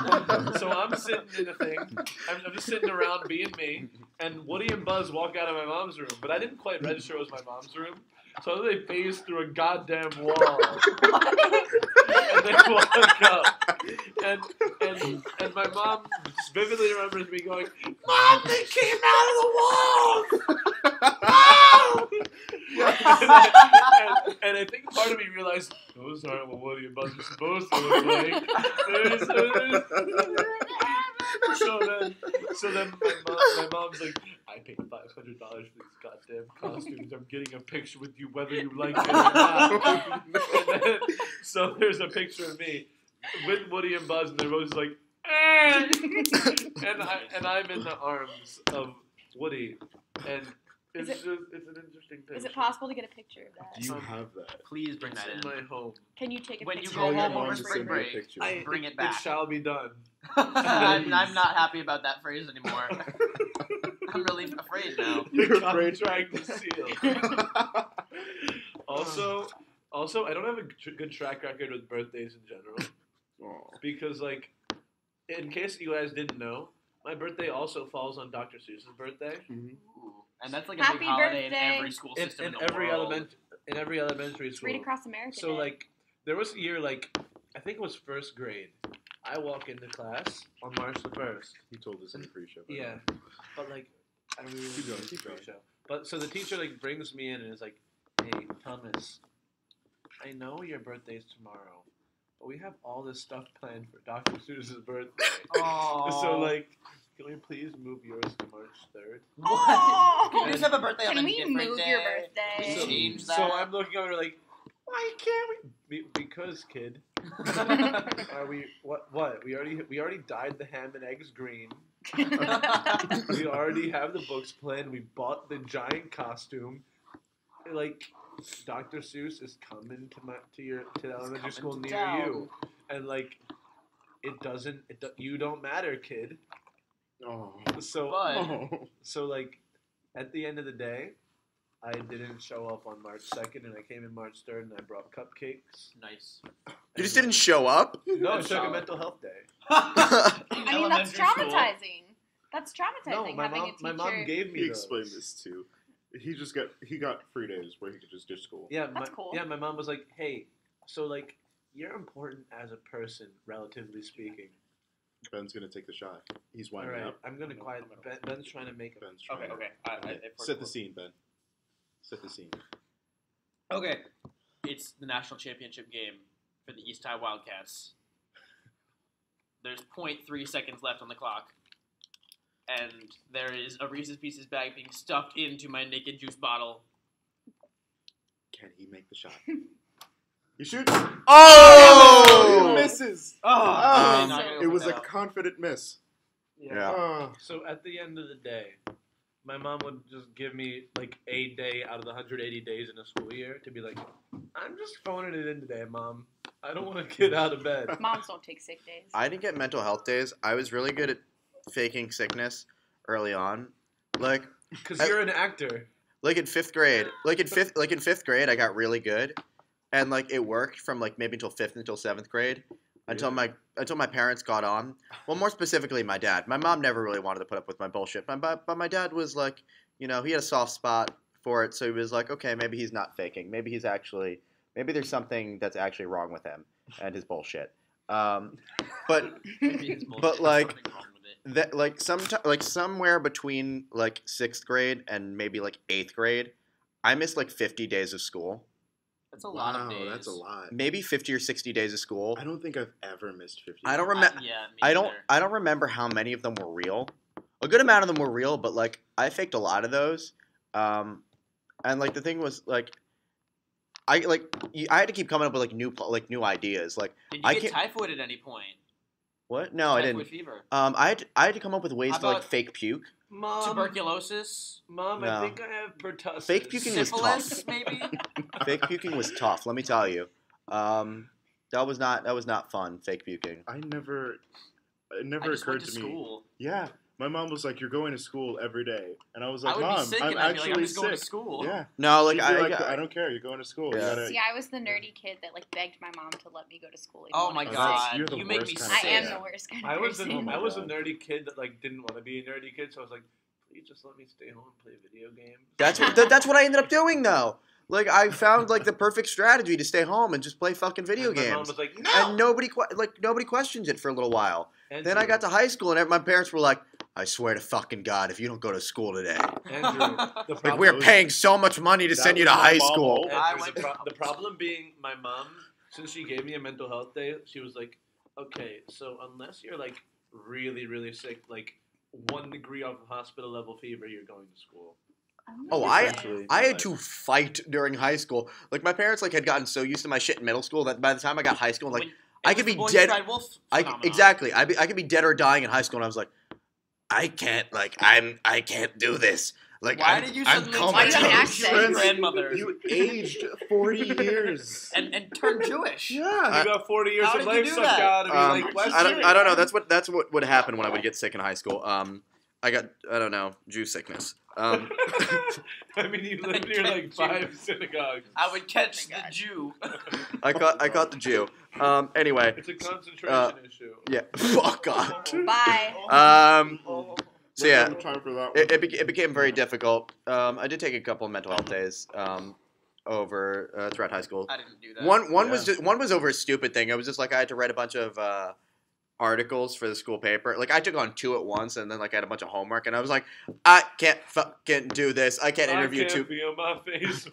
Speaker 6: So I'm sitting in a thing. I'm just sitting around being me, and Woody and Buzz walk out of my mom's room, but I didn't quite register it was my mom's room. So they phase through a goddamn wall, and they walk up, and my mom just vividly remembers me going, "Mom, they came out of the wall!" and I think part of me realized those aren't what Woody and Buzz are supposed to look like. So then my mom's like, I paid $500 for these goddamn costumes. I'm getting a picture with you whether you like it or not. And then, so there's a picture of me with Woody and Buzz, and they're both just like, and I'm in the arms of Woody, and it's
Speaker 4: Is
Speaker 6: it's an interesting picture.
Speaker 4: Is it possible to get a picture of that?
Speaker 2: Do you have that?
Speaker 5: Please bring
Speaker 6: It's
Speaker 5: that
Speaker 6: in
Speaker 5: in.
Speaker 6: my home.
Speaker 4: Can you take a
Speaker 5: When you
Speaker 4: picture
Speaker 5: go
Speaker 4: of
Speaker 5: home
Speaker 4: that?
Speaker 5: over
Speaker 2: to
Speaker 5: spring
Speaker 2: send me a
Speaker 5: break,
Speaker 2: picture.
Speaker 6: I-
Speaker 5: bring it
Speaker 6: It
Speaker 5: back.
Speaker 6: shall be done.
Speaker 5: I'm not happy about that phrase anymore. I'm really afraid now.
Speaker 2: You're afraid.
Speaker 6: Contract is sealed. Also, I don't have a good track record with birthdays in general.
Speaker 2: Oh.
Speaker 6: Because, like, in case you guys didn't know, my birthday also falls on Dr. Seuss's birthday.
Speaker 2: Mm-hmm.
Speaker 5: Ooh. And that's like a
Speaker 4: Happy
Speaker 5: big holiday in
Speaker 4: birthday.
Speaker 5: every school system in,
Speaker 6: In
Speaker 5: the
Speaker 6: every
Speaker 5: world.
Speaker 6: in every elementary
Speaker 4: It's
Speaker 6: school.
Speaker 4: right across America.
Speaker 6: So, like, there was a year, like, I think it was first grade. I walk into class on March the 1st.
Speaker 2: He told us in the pre-show. by the
Speaker 6: Yeah.
Speaker 2: way.
Speaker 6: But, like, I don't really
Speaker 2: Keep going,
Speaker 6: know
Speaker 2: keep
Speaker 6: the
Speaker 2: going.
Speaker 6: show. But, so the teacher, like, brings me in and is like, hey, Thomas, I know your birthday's tomorrow, but we have all this stuff planned for Dr. Seuss's birthday.
Speaker 5: Oh.
Speaker 6: So, like, can we please move yours to March 3rd?
Speaker 4: Oh.
Speaker 5: Can you just have a birthday on
Speaker 4: Can
Speaker 5: a
Speaker 4: we
Speaker 5: different
Speaker 4: move
Speaker 5: day?
Speaker 4: your birthday?
Speaker 5: Can we change that?
Speaker 6: So I'm looking over like, why can't we? Because, kid, are we what? We already dyed the ham and eggs green. We already have the books planned. We bought the giant costume. Like, Dr. Seuss is coming to the elementary school
Speaker 5: coming to
Speaker 6: near
Speaker 5: town.
Speaker 6: you, and like, you don't matter, kid.
Speaker 2: Oh.
Speaker 6: So
Speaker 5: But
Speaker 6: So, like, at the end of the day, I didn't show up on March 2nd, and I came in March 3rd, and I brought cupcakes.
Speaker 5: nice.
Speaker 1: You just didn't show up?
Speaker 6: No, I
Speaker 5: That's
Speaker 6: took a
Speaker 5: solid.
Speaker 6: mental health day.
Speaker 4: I mean, that's
Speaker 5: Elementary school.
Speaker 4: traumatizing. That's traumatizing
Speaker 6: No, my
Speaker 4: having
Speaker 6: mom,
Speaker 4: a teacher.
Speaker 6: my mom gave me
Speaker 2: He
Speaker 6: those.
Speaker 2: explained this too. He got free days where he could just ditch school.
Speaker 6: Yeah,
Speaker 4: That's cool.
Speaker 6: Yeah, my mom was like, hey, so, like, you're important as a person, relatively speaking.
Speaker 2: Ben's gonna take the shot. He's
Speaker 6: All
Speaker 2: winding
Speaker 6: right,
Speaker 2: up.
Speaker 6: I'm going to quiet. Ben's trying to make a...
Speaker 2: Ben's trying.
Speaker 5: Okay.
Speaker 2: Set the scene, Ben. Set the scene.
Speaker 5: Okay. It's the national championship game for the East High Wildcats. There's 0.3 seconds left on the clock. And there is a Reese's Pieces bag being stuffed into my naked juice bottle.
Speaker 2: Can he make the shot? He shoots.
Speaker 1: Oh!
Speaker 2: He misses.
Speaker 5: Oh,
Speaker 2: It was a confident miss.
Speaker 1: Yeah.
Speaker 2: Oh.
Speaker 6: So at the end of the day, my mom would just give me like a day out of the 180 days in a school year to be like, I'm just phoning it in today, Mom. I don't want to get out of bed.
Speaker 4: Moms don't take sick days.
Speaker 1: I didn't get mental health days. I was really good at faking sickness early on. Like
Speaker 6: Because you're an actor.
Speaker 1: in fifth grade. Like in fifth grade, I got really good, and like it worked from like maybe until seventh grade, until my parents got on. Well, more specifically, my dad. My mom never really wanted to put up with my bullshit, but my dad was like, you know, he had a soft spot for it, so he was like, okay, maybe he's not faking. Maybe there's something that's actually wrong with him and his bullshit. But
Speaker 5: Maybe it's bullshit.
Speaker 1: But,
Speaker 5: There's
Speaker 1: like,
Speaker 5: something wrong with it.
Speaker 1: that like somewhere between like sixth grade and maybe like eighth grade, I missed like 50 days of school.
Speaker 5: That's a lot of
Speaker 2: Wow,
Speaker 5: days.
Speaker 2: that's a lot.
Speaker 1: Maybe 50 or 60 days of school.
Speaker 2: I don't think I've ever missed 50.
Speaker 1: I don't remember.
Speaker 5: Yeah, me
Speaker 1: I
Speaker 5: neither.
Speaker 1: don't remember how many of them were real. A good amount of them were real, but like I faked a lot of those. And like the thing was like I had to keep coming up with like new ideas. Like
Speaker 5: Did
Speaker 1: I
Speaker 5: you get
Speaker 1: can't-
Speaker 5: typhoid at any point?
Speaker 1: what? No, I
Speaker 5: Typhoid
Speaker 1: didn't.
Speaker 5: fever.
Speaker 1: I had to come up with ways
Speaker 5: How
Speaker 1: to like
Speaker 5: about-
Speaker 1: fake puke.
Speaker 6: Mom,
Speaker 5: Tuberculosis?
Speaker 6: Mom,
Speaker 1: No.
Speaker 6: I think I have pertussis.
Speaker 1: Fake puking was
Speaker 5: Syphilis,
Speaker 1: tough.
Speaker 5: maybe?
Speaker 1: Fake puking was tough. Let me tell you. That was not fun. Fake puking.
Speaker 2: It never
Speaker 5: I just
Speaker 2: occurred
Speaker 5: went to
Speaker 2: to me.
Speaker 5: school.
Speaker 2: Yeah, my mom was like, "You're going to school every day," and I was like,
Speaker 5: I would
Speaker 2: "Mom,
Speaker 5: be sick
Speaker 2: I'm
Speaker 5: and I'd be
Speaker 2: actually
Speaker 5: like, I'm just
Speaker 2: sick."
Speaker 5: going to school.
Speaker 2: Yeah,
Speaker 1: No, like
Speaker 2: she'd be
Speaker 1: I
Speaker 2: don't care. You're going to school. You
Speaker 1: Yeah.
Speaker 2: gotta,
Speaker 4: See, I was the nerdy kid that like begged my mom to let me go to school. even
Speaker 5: Oh
Speaker 4: when
Speaker 5: my
Speaker 4: I was
Speaker 2: that's-
Speaker 5: god.
Speaker 2: you're the
Speaker 5: You make
Speaker 2: worst
Speaker 5: me
Speaker 2: kind
Speaker 4: sick.
Speaker 2: of
Speaker 5: sick.
Speaker 4: I am
Speaker 2: kid.
Speaker 4: the worst kind of
Speaker 6: I was
Speaker 4: person.
Speaker 2: Oh my
Speaker 6: I was a
Speaker 2: God.
Speaker 6: nerdy kid that like didn't want to be a nerdy kid, so I was like, please just let me stay home and play video games.
Speaker 1: that's what I ended up doing though. Like I found like the perfect strategy to stay home and just play fucking video
Speaker 6: And my mom
Speaker 1: games.
Speaker 6: was like, no.
Speaker 1: And nobody questioned it for a little while.
Speaker 6: Andrew,
Speaker 1: Then I got to high school and my parents were like, "I swear to fucking God, if you don't go to school today,
Speaker 6: Andrew, the
Speaker 1: like
Speaker 6: problem,
Speaker 1: we're paying so much money to
Speaker 2: That
Speaker 1: send you to
Speaker 2: was my
Speaker 1: high
Speaker 2: mom
Speaker 1: school."
Speaker 2: always.
Speaker 5: I
Speaker 6: Andrew,
Speaker 5: went
Speaker 6: the problem being my mom, since she gave me a mental health day, she was like, okay, so unless you're like really, really sick, like 1 degree off of hospital level fever, you're going to school.
Speaker 1: Oh,
Speaker 2: Essentially.
Speaker 1: I had to fight during high school. Like my parents like had gotten so used to my shit in middle school that by the time I got high school, like
Speaker 5: When-
Speaker 1: I
Speaker 5: it
Speaker 1: could
Speaker 5: was
Speaker 1: be
Speaker 5: the Boys
Speaker 1: dead.
Speaker 5: Who Cried Wolf
Speaker 1: I
Speaker 5: phenomenon.
Speaker 1: exactly. I could be dead or dying in high school, and I was like, I can't do this. Like,
Speaker 5: Why
Speaker 1: I'm,
Speaker 5: did you
Speaker 1: I'm
Speaker 5: suddenly
Speaker 4: Why do you have an
Speaker 1: comatose.
Speaker 4: accent?
Speaker 5: your grandmother
Speaker 2: You aged 40 years.
Speaker 5: and turned Jewish?
Speaker 2: Yeah.
Speaker 6: You got 40 years
Speaker 5: How
Speaker 6: of
Speaker 5: did you
Speaker 6: life
Speaker 5: do
Speaker 6: sucked
Speaker 5: that?
Speaker 6: out of you like West
Speaker 1: I don't
Speaker 6: Syria.
Speaker 1: know. That's what would happen when I would get sick in high school. I got Jew sickness.
Speaker 6: I mean, you lived near like 5 synagogues.
Speaker 5: I would catch the Jew.
Speaker 1: I caught the Jew. Anyway,
Speaker 6: It's a concentration issue.
Speaker 1: yeah. Fuck God.
Speaker 4: Bye.
Speaker 1: So yeah,
Speaker 2: No time for that one.
Speaker 1: it became very difficult. I did take a couple of mental health days over throughout high school.
Speaker 5: I didn't do that.
Speaker 1: One was over a stupid thing. It was just like I had to write a bunch of articles for the school paper. Like I took on 2 at once, and then like I had a bunch of homework, and I was like, I can't fucking do this. I can't interview
Speaker 6: I
Speaker 1: two.
Speaker 6: can't feel my face.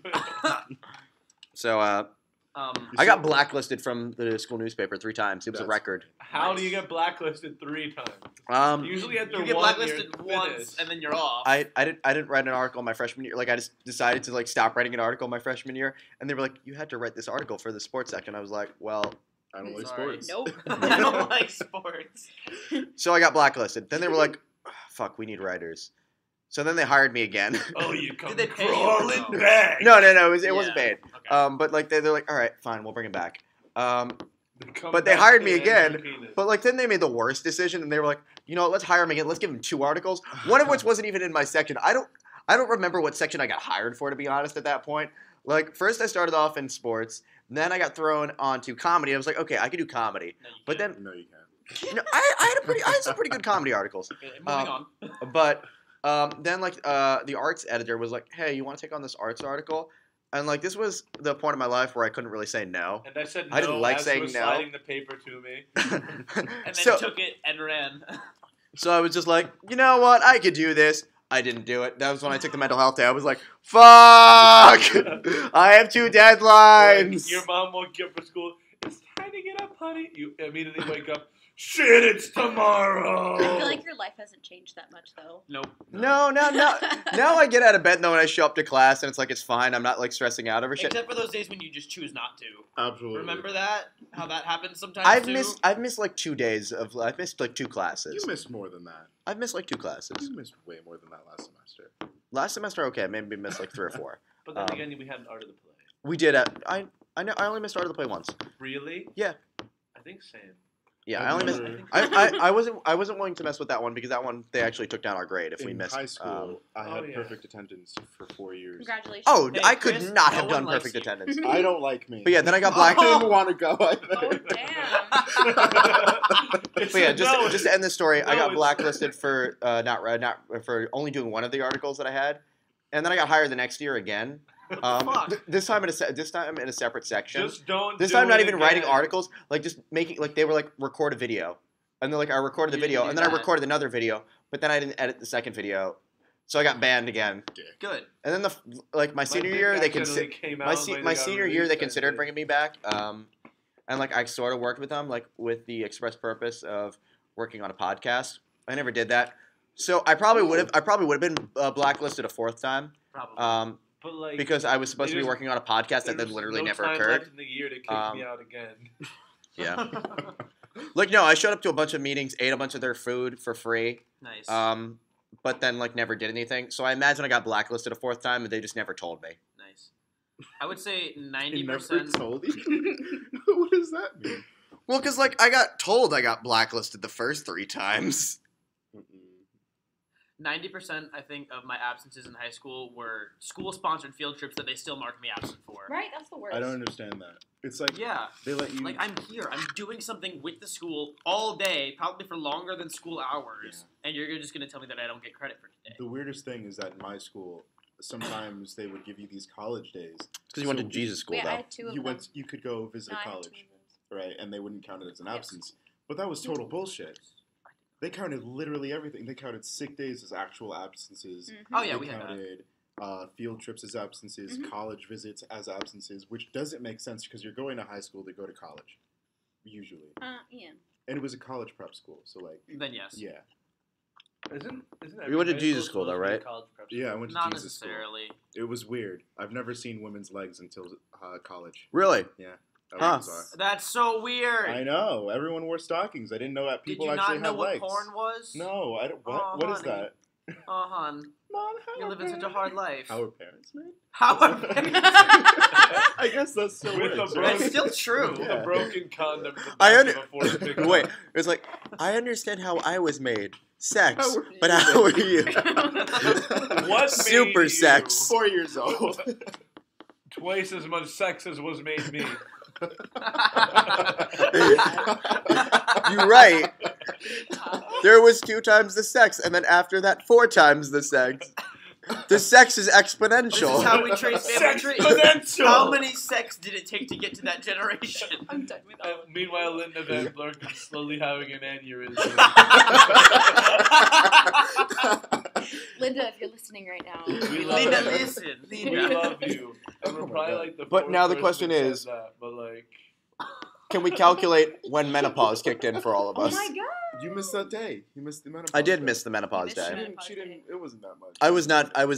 Speaker 1: So I got blacklisted from the school newspaper 3 times. It was a record.
Speaker 6: How do you get blacklisted 3 times? Usually after
Speaker 5: You get
Speaker 6: 1
Speaker 5: blacklisted
Speaker 6: year,
Speaker 5: once,
Speaker 6: finish.
Speaker 5: and then you're off.
Speaker 1: I didn't write an article my freshman year. Like I just decided to like stop writing an article my freshman year, and they were like, "You had to write this article for the sports section." I was like, "Well,"
Speaker 2: I don't like
Speaker 5: Sorry.
Speaker 2: sports.
Speaker 4: Nope.
Speaker 5: I don't like sports.
Speaker 1: so I got blacklisted. Then they were like, "Fuck, we need writers." So then they hired me again.
Speaker 6: Oh, you come
Speaker 5: Did they pay you?
Speaker 6: crawling
Speaker 5: No.
Speaker 6: back.
Speaker 1: No, it wasn't
Speaker 5: Yeah.
Speaker 1: paid.
Speaker 5: Okay.
Speaker 1: But like they're like, "All right, fine, we'll bring him back."
Speaker 6: Come
Speaker 1: But they
Speaker 6: back
Speaker 1: hired
Speaker 6: to
Speaker 1: me
Speaker 6: Andrew
Speaker 1: again,
Speaker 6: Keenan.
Speaker 1: But like then they made the worst decision, and they were like, "You know, let's hire him again. Let's give him 2 articles." One of which wasn't even in my section. I don't remember what section I got hired for, to be honest. At that point, like first I started off in sports, then I got thrown onto comedy. I was like, okay, I can do comedy.
Speaker 5: No, you
Speaker 1: But
Speaker 5: can't.
Speaker 1: then
Speaker 2: No, you can't.
Speaker 1: I had some pretty good comedy articles.
Speaker 5: Okay, moving on.
Speaker 1: But then like the arts editor was like, "Hey, you want to take on this arts article?" And like this was the point of my life where I couldn't really say no.
Speaker 6: And I said no
Speaker 1: I didn't like
Speaker 6: as
Speaker 1: saying
Speaker 6: you were
Speaker 1: no.
Speaker 6: sliding the paper to me.
Speaker 5: And then
Speaker 1: so
Speaker 5: took it and ran.
Speaker 1: so I was just like, you know what? I could do this. I didn't do it. That was when I took the mental health day. I was like, fuck! I have 2 deadlines.
Speaker 6: Your mom woke you up for school. It's time to get up, honey. You immediately wake up. Shit, it's tomorrow.
Speaker 4: I feel like your life hasn't changed that much, though.
Speaker 5: Nope.
Speaker 1: No. Now I get out of bed though, when I show up to class, and it's like it's fine. I'm not like stressing out over shit.
Speaker 5: Except for those days when you just choose not to.
Speaker 2: Absolutely.
Speaker 5: Remember that? How that happens sometimes too?
Speaker 1: I've missed like 2 days of. I've missed like 2 classes.
Speaker 2: You missed more than that.
Speaker 1: I've missed like 2 classes.
Speaker 2: You missed way more than that last semester.
Speaker 1: Last semester, okay, maybe missed like 3 or 4.
Speaker 6: But then again, we had an art of the play.
Speaker 1: We did. I only missed art of the play once.
Speaker 6: Really?
Speaker 1: Yeah.
Speaker 6: I think same.
Speaker 1: Yeah,
Speaker 2: I
Speaker 1: I only missed.
Speaker 2: remember-
Speaker 1: I wasn't willing to mess with that one because that one they actually took down our grade if we
Speaker 2: In
Speaker 1: missed.
Speaker 2: high school, I had
Speaker 6: Oh, yeah.
Speaker 2: perfect attendance for 4 years.
Speaker 4: Congratulations.
Speaker 1: Oh,
Speaker 5: Hey,
Speaker 1: I could
Speaker 5: Chris,
Speaker 1: not
Speaker 5: no
Speaker 1: have done
Speaker 5: one likes
Speaker 1: perfect
Speaker 5: you.
Speaker 1: attendance.
Speaker 2: I don't like me.
Speaker 1: But yeah, then I got black.
Speaker 2: I didn't want to go
Speaker 4: Oh,
Speaker 2: either.
Speaker 4: damn.
Speaker 1: But yeah, just to end the story, I
Speaker 6: No,
Speaker 1: got
Speaker 6: it's-
Speaker 1: blacklisted for not for only doing one of the articles that I had, and then I got hired the next year again.
Speaker 5: Fuck.
Speaker 1: This time in a separate section.
Speaker 6: Just don't.
Speaker 1: This
Speaker 6: do
Speaker 1: time not
Speaker 6: it
Speaker 1: even writing
Speaker 6: again.
Speaker 1: articles, like just making like they were like record a video, and then like I recorded the
Speaker 5: You
Speaker 1: video,
Speaker 5: didn't
Speaker 1: and
Speaker 5: do
Speaker 1: then I
Speaker 5: that.
Speaker 1: recorded another video, but then I didn't edit the second video, so I got banned again.
Speaker 5: Good.
Speaker 1: And then my senior
Speaker 6: dick
Speaker 1: year they
Speaker 6: accidentally
Speaker 1: considered
Speaker 6: came
Speaker 1: my
Speaker 6: out when they got
Speaker 1: senior year
Speaker 6: released,
Speaker 1: they
Speaker 6: I
Speaker 1: considered
Speaker 6: think.
Speaker 1: bringing me back, and like I sort of worked with them like with the express purpose of working on a podcast. I never did that, so I probably would have been blacklisted a 4th time,
Speaker 5: Probably.
Speaker 6: But like,
Speaker 1: because I was supposed to be
Speaker 6: there's-
Speaker 1: working on a podcast that then
Speaker 6: there's
Speaker 1: literally
Speaker 6: no
Speaker 1: never
Speaker 6: time
Speaker 1: occurred.
Speaker 6: left in the year to kick me out again.
Speaker 1: Yeah. Like no, I showed up to a bunch of meetings, ate a bunch of their food for free,
Speaker 5: Nice.
Speaker 1: but then like never did anything. So I imagine I got blacklisted a 4th time, and they just never told me.
Speaker 5: Nice. I would say
Speaker 2: He never
Speaker 5: 90%.
Speaker 2: told you? What does that mean?
Speaker 1: Well, because like I got told I got blacklisted the first 3 times.
Speaker 5: 90%, I think, of my absences in high school were school-sponsored field trips that they still marked me absent for.
Speaker 4: Right? That's the worst.
Speaker 2: I don't understand that. It's like
Speaker 5: Yeah.
Speaker 2: they let you.
Speaker 5: Like, I'm here. I'm doing something with the school all day, probably for longer than school hours, and you're just going to tell me that I don't get credit for today.
Speaker 2: The weirdest thing is that in my school, sometimes they would give you these college days.
Speaker 1: Because you went to
Speaker 2: So
Speaker 1: Jesus school,
Speaker 4: Wait, I
Speaker 1: though.
Speaker 4: had 2 of
Speaker 2: You
Speaker 4: them.
Speaker 2: you could go visit
Speaker 4: No,
Speaker 2: a
Speaker 4: I had 2
Speaker 2: college,
Speaker 4: of those.
Speaker 2: right? And they wouldn't count it as an
Speaker 4: Yes.
Speaker 2: absence. But that was total bullshit. They counted literally everything. They counted sick days as actual absences.
Speaker 4: Mhm.
Speaker 5: Oh, yeah,
Speaker 2: They
Speaker 5: we had that.
Speaker 2: counted field trips as absences,
Speaker 4: Mhm.
Speaker 2: college visits as absences, which doesn't make sense because you're going to high school to go to college, usually.
Speaker 4: Yeah.
Speaker 2: And it was a college prep school, so like,
Speaker 5: Then yes.
Speaker 2: yeah,
Speaker 6: Isn't
Speaker 1: You went to
Speaker 6: every high
Speaker 1: Jesus
Speaker 6: school
Speaker 1: school, though,
Speaker 6: supposed to be
Speaker 1: right?
Speaker 6: a college prep
Speaker 2: yeah. I
Speaker 6: school?
Speaker 2: went to
Speaker 5: Not
Speaker 2: Jesus school.
Speaker 5: necessarily.
Speaker 2: It was weird. I've never seen women's legs until college.
Speaker 1: Really?
Speaker 2: That
Speaker 1: Huh.
Speaker 2: was bizarre.
Speaker 5: That's so weird.
Speaker 2: I know. Everyone wore stockings. I didn't know that
Speaker 5: Did
Speaker 2: people
Speaker 5: you
Speaker 2: actually
Speaker 5: not know
Speaker 2: had
Speaker 5: what
Speaker 2: legs.
Speaker 5: porn was?
Speaker 2: No, I don't. What?
Speaker 5: Oh,
Speaker 2: What is
Speaker 5: honey.
Speaker 2: that?
Speaker 5: Oh, hon,
Speaker 2: Mom, how
Speaker 5: you're
Speaker 2: are
Speaker 5: living such a
Speaker 2: parents-
Speaker 5: hard life.
Speaker 2: How are parents made?
Speaker 5: How are
Speaker 2: I guess that's still
Speaker 6: With
Speaker 2: works,
Speaker 6: a
Speaker 2: right?
Speaker 5: That's still true.
Speaker 6: With
Speaker 2: Yeah.
Speaker 6: a broken condom.
Speaker 1: Wait, it's like I understand how I was made. Sex,
Speaker 2: How were
Speaker 1: but
Speaker 2: you
Speaker 1: how are
Speaker 2: made?
Speaker 1: you?
Speaker 6: What
Speaker 1: Super
Speaker 6: made
Speaker 1: sex.
Speaker 2: 4 years old.
Speaker 6: Twice as much sex as was made me.
Speaker 1: You're right. There was 2 times the sex, and then after that, 4 times the sex. The sex is
Speaker 5: This
Speaker 1: exponential.
Speaker 5: is how we trace family trees.
Speaker 6: Exponential.
Speaker 5: How many sex did it take to get to that generation?
Speaker 4: I'm done with that.
Speaker 6: Meanwhile, Linda Van Blurk is slowly having an aneurysm.
Speaker 4: Linda, if you're listening right now,
Speaker 6: We love
Speaker 5: Linda,
Speaker 6: you.
Speaker 5: listen.
Speaker 6: We
Speaker 5: Linda.
Speaker 6: love you. And we're
Speaker 2: Oh my
Speaker 6: probably
Speaker 2: God.
Speaker 6: like the
Speaker 1: But
Speaker 6: fourth
Speaker 1: now the
Speaker 6: person
Speaker 1: question
Speaker 6: that said
Speaker 1: is-
Speaker 6: that, but like,
Speaker 1: Can we calculate when menopause kicked in for all of
Speaker 4: oh
Speaker 1: us?
Speaker 4: my god.
Speaker 2: You missed that day. You missed the menopause.
Speaker 1: I did
Speaker 2: day.
Speaker 1: miss the menopause
Speaker 4: You missed
Speaker 1: day.
Speaker 4: it.
Speaker 2: She didn't. It wasn't that much.
Speaker 1: I was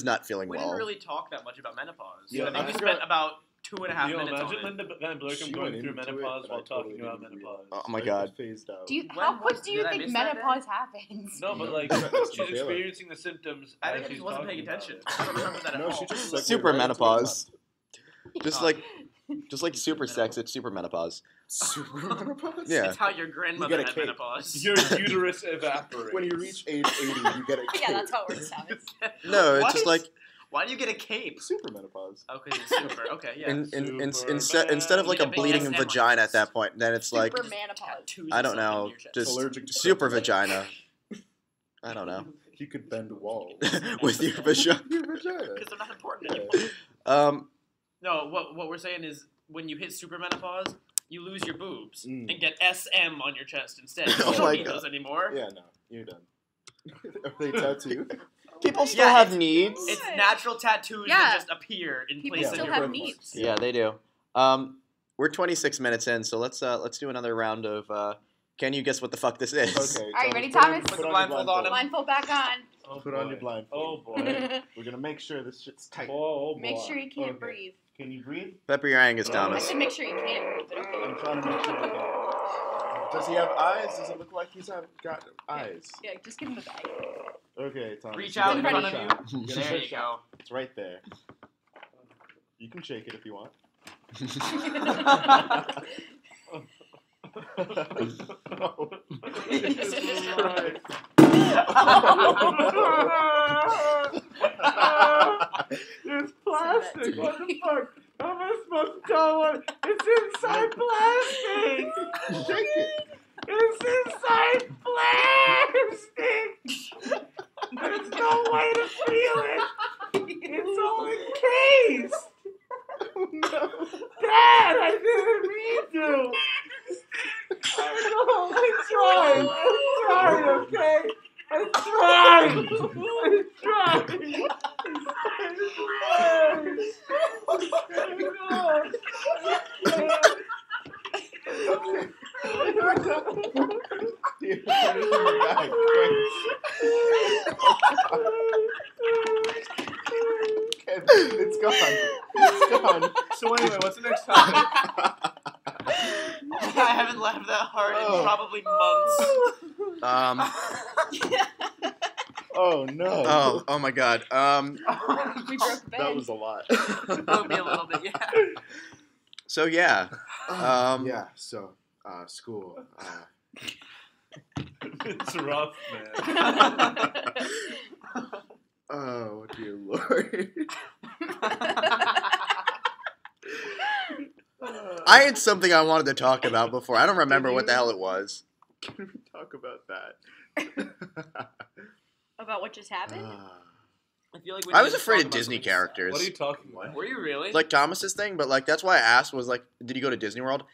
Speaker 1: not feeling
Speaker 5: We
Speaker 1: well.
Speaker 5: didn't really talk that much about menopause.
Speaker 2: Yeah,
Speaker 5: I think
Speaker 2: I
Speaker 5: we
Speaker 2: got-
Speaker 5: spent about 2.5
Speaker 6: yo,
Speaker 5: minutes on
Speaker 6: imagine
Speaker 5: it.
Speaker 6: Linda Van Blurk
Speaker 2: She
Speaker 6: going
Speaker 2: went
Speaker 6: through
Speaker 2: into it,
Speaker 6: menopause
Speaker 2: but
Speaker 6: while
Speaker 2: I totally
Speaker 6: talking about
Speaker 2: didn't
Speaker 6: menopause.
Speaker 2: realize.
Speaker 1: Oh my
Speaker 2: I
Speaker 1: God.
Speaker 2: phased out.
Speaker 4: Do you,
Speaker 5: When
Speaker 4: how
Speaker 5: was-
Speaker 4: quick do you
Speaker 5: did I
Speaker 4: think
Speaker 5: miss that day?
Speaker 4: menopause happens?
Speaker 6: No, but like,
Speaker 2: That's
Speaker 6: she's
Speaker 2: my feeling.
Speaker 6: experiencing the symptoms.
Speaker 5: I
Speaker 6: as
Speaker 5: think I
Speaker 6: she's
Speaker 5: just wasn't paying
Speaker 6: talking about
Speaker 5: attention.
Speaker 6: it.
Speaker 5: I don't remember that at
Speaker 2: No,
Speaker 5: all.
Speaker 2: she just segued
Speaker 1: Super
Speaker 2: right into it.
Speaker 1: menopause. Just
Speaker 5: Oh.
Speaker 1: like super sex, it's super menopause.
Speaker 2: Super menopause.
Speaker 1: Yeah.
Speaker 5: It's how your grandmother
Speaker 2: You get a
Speaker 5: had
Speaker 2: cake.
Speaker 5: menopause.
Speaker 6: Your uterus evaporates.
Speaker 2: When you reach age 80, you get a
Speaker 4: Yeah, that's how it works out.
Speaker 1: No, it's
Speaker 5: What?
Speaker 1: just like
Speaker 5: Why do you get a cape?
Speaker 2: super menopause.
Speaker 5: Okay, it's super. Okay, yeah.
Speaker 1: instead of like a
Speaker 5: You get a big
Speaker 1: bleeding
Speaker 5: SM on your
Speaker 1: vagina at
Speaker 5: chest.
Speaker 1: that point, then it's like
Speaker 4: Super menopause.
Speaker 5: Tattoos
Speaker 1: I
Speaker 5: or
Speaker 1: don't
Speaker 5: something
Speaker 1: know,
Speaker 5: in your chest.
Speaker 1: just
Speaker 2: Allergic to
Speaker 1: super
Speaker 2: kryptonite.
Speaker 1: vagina. I don't know.
Speaker 2: You could bend walls.
Speaker 1: With your vagina.
Speaker 2: Your vagina.
Speaker 5: Because they're not important
Speaker 2: Yeah.
Speaker 5: anymore.
Speaker 1: Um,
Speaker 5: No, what we're saying is when you hit super menopause, you lose your boobs
Speaker 2: Mm.
Speaker 5: and get SM on your chest instead. You
Speaker 1: Oh
Speaker 5: don't
Speaker 1: my
Speaker 5: need
Speaker 1: God.
Speaker 5: those anymore.
Speaker 2: Yeah, no, you're done. Are they tattooed?
Speaker 1: people still
Speaker 5: Yeah,
Speaker 1: have
Speaker 5: it's-
Speaker 1: needs.
Speaker 5: It's natural tattoos
Speaker 4: Yeah.
Speaker 5: that just appear in
Speaker 4: People
Speaker 5: place
Speaker 2: Yeah,
Speaker 5: of
Speaker 4: still
Speaker 5: your
Speaker 4: have
Speaker 5: boobs.
Speaker 4: needs.
Speaker 1: Yeah, they do. We're 26 minutes in, so let's do another round of can you guess what the fuck this is?
Speaker 2: Okay.
Speaker 4: All right, ready,
Speaker 2: put on-
Speaker 4: Thomas?
Speaker 2: Put
Speaker 5: Put the
Speaker 2: on your
Speaker 5: blindfold on him.
Speaker 4: Blindfold back on.
Speaker 6: Oh,
Speaker 2: Put on
Speaker 6: boy.
Speaker 2: your blindfold.
Speaker 6: Oh boy.
Speaker 2: We're gonna make sure this shit's tight.
Speaker 6: Oh boy.
Speaker 4: Make sure you can't
Speaker 2: Okay.
Speaker 4: breathe.
Speaker 2: Can you breathe?
Speaker 1: Pepper your Angus,
Speaker 4: I
Speaker 1: Thomas.
Speaker 4: said make sure you can't breathe, but okay.
Speaker 2: I'm trying to make sure you can. Does he have eyes? Does it look like he's got eyes?
Speaker 4: Yeah, just give him the bag.
Speaker 2: Okay, Thomas.
Speaker 5: Reach
Speaker 2: you
Speaker 5: out
Speaker 2: get
Speaker 5: in
Speaker 2: a
Speaker 5: front of
Speaker 2: shot.
Speaker 5: you.
Speaker 2: You get a
Speaker 5: There you
Speaker 2: shot.
Speaker 5: go.
Speaker 2: It's right there. You can shake it if you want. Oh.
Speaker 6: Jesus Christ. It's plastic. What the fuck? How am I supposed to tell what? It's inside plastic.
Speaker 2: Shake it.
Speaker 6: It's inside plastic. There's no way to feel it. It's all encased.
Speaker 2: Oh, no.
Speaker 6: Dad, I didn't mean to. I know. I tried. Okay. I tried.
Speaker 2: Here, put it in the bag, quick. It's gone. It's gone.
Speaker 6: So anyway, what's the next topic?
Speaker 5: I haven't laughed that hard
Speaker 2: Oh.
Speaker 5: in probably months.
Speaker 2: Oh no.
Speaker 1: Oh my God.
Speaker 4: We broke the bed.
Speaker 2: That was a lot.
Speaker 5: Broke me a little bit, yeah.
Speaker 1: So yeah.
Speaker 2: Yeah. So, school.
Speaker 6: It's rough, man.
Speaker 2: Oh dear Lord.
Speaker 1: I had something I wanted to talk about before. I don't remember what the hell it was.
Speaker 2: Can we talk about that?
Speaker 4: About what just happened?
Speaker 5: I feel like we
Speaker 1: I
Speaker 5: need
Speaker 1: was
Speaker 5: to
Speaker 1: afraid
Speaker 5: talk
Speaker 1: of
Speaker 5: about
Speaker 1: Disney
Speaker 5: something
Speaker 1: characters.
Speaker 6: What are you talking about?
Speaker 5: Were you really?
Speaker 1: Like Thomas's thing, but like that's why I asked was like, did you go to Disney World?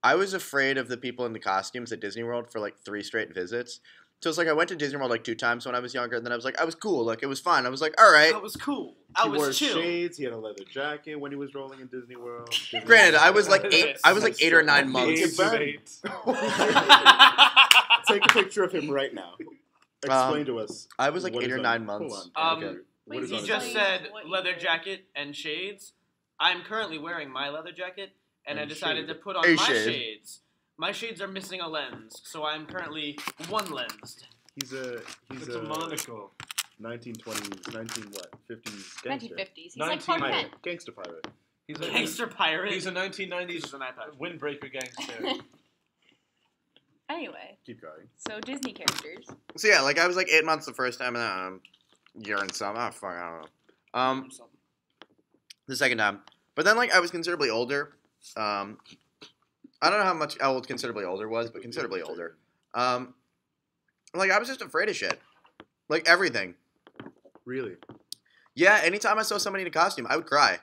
Speaker 1: I was afraid of the people in the costumes at Disney World for like 3 straight visits. So it's like I went to Disney World like 2 times when I was younger, and then I was like, I was cool, like it was fun. I was like, all right.
Speaker 5: I was cool. I
Speaker 2: He wore
Speaker 5: was chill.
Speaker 2: shades. He had a leather jacket when he was rolling in Disney World.
Speaker 1: Granted, I was like 8. I was like 8 or 9
Speaker 6: The
Speaker 1: months.
Speaker 6: age of 8.
Speaker 2: Take a picture of him right now. Explain to us.
Speaker 1: I was like
Speaker 2: what
Speaker 1: 8
Speaker 2: is
Speaker 1: or
Speaker 2: on-
Speaker 1: 9 months.
Speaker 2: Hold on.
Speaker 5: Um,
Speaker 2: Okay. What
Speaker 4: Please
Speaker 2: is
Speaker 5: He
Speaker 2: on
Speaker 5: just
Speaker 2: his-
Speaker 5: said
Speaker 4: What you
Speaker 5: leather
Speaker 4: wear.
Speaker 5: jacket and shades. I'm currently wearing my leather jacket, and I
Speaker 2: And
Speaker 5: decided
Speaker 2: shade.
Speaker 5: to put on
Speaker 1: A
Speaker 5: my
Speaker 1: shade.
Speaker 5: shades. My shades are missing a lens, so I'm currently one lensed.
Speaker 2: He's
Speaker 6: It's a monocle.
Speaker 2: 1920s, 50s gangster.
Speaker 4: 1950s. He's like Clark Kent.
Speaker 2: Pirate. Gangsta pirate.
Speaker 6: He's a
Speaker 5: Gangster pirate.
Speaker 6: He's a 1990s
Speaker 5: He's an iPad.
Speaker 6: windbreaker gangster.
Speaker 4: Anyway,
Speaker 2: Keep going.
Speaker 4: so Disney characters.
Speaker 1: So yeah, like I was like 8 months the first time, and then year and some. Oh fuck, I don't know. The second time, but then like I was considerably older. I don't know how old considerably older was, but considerably older. Like I was just afraid of shit, like everything.
Speaker 2: Really?
Speaker 1: Yeah, anytime I saw somebody in a costume, I would cry.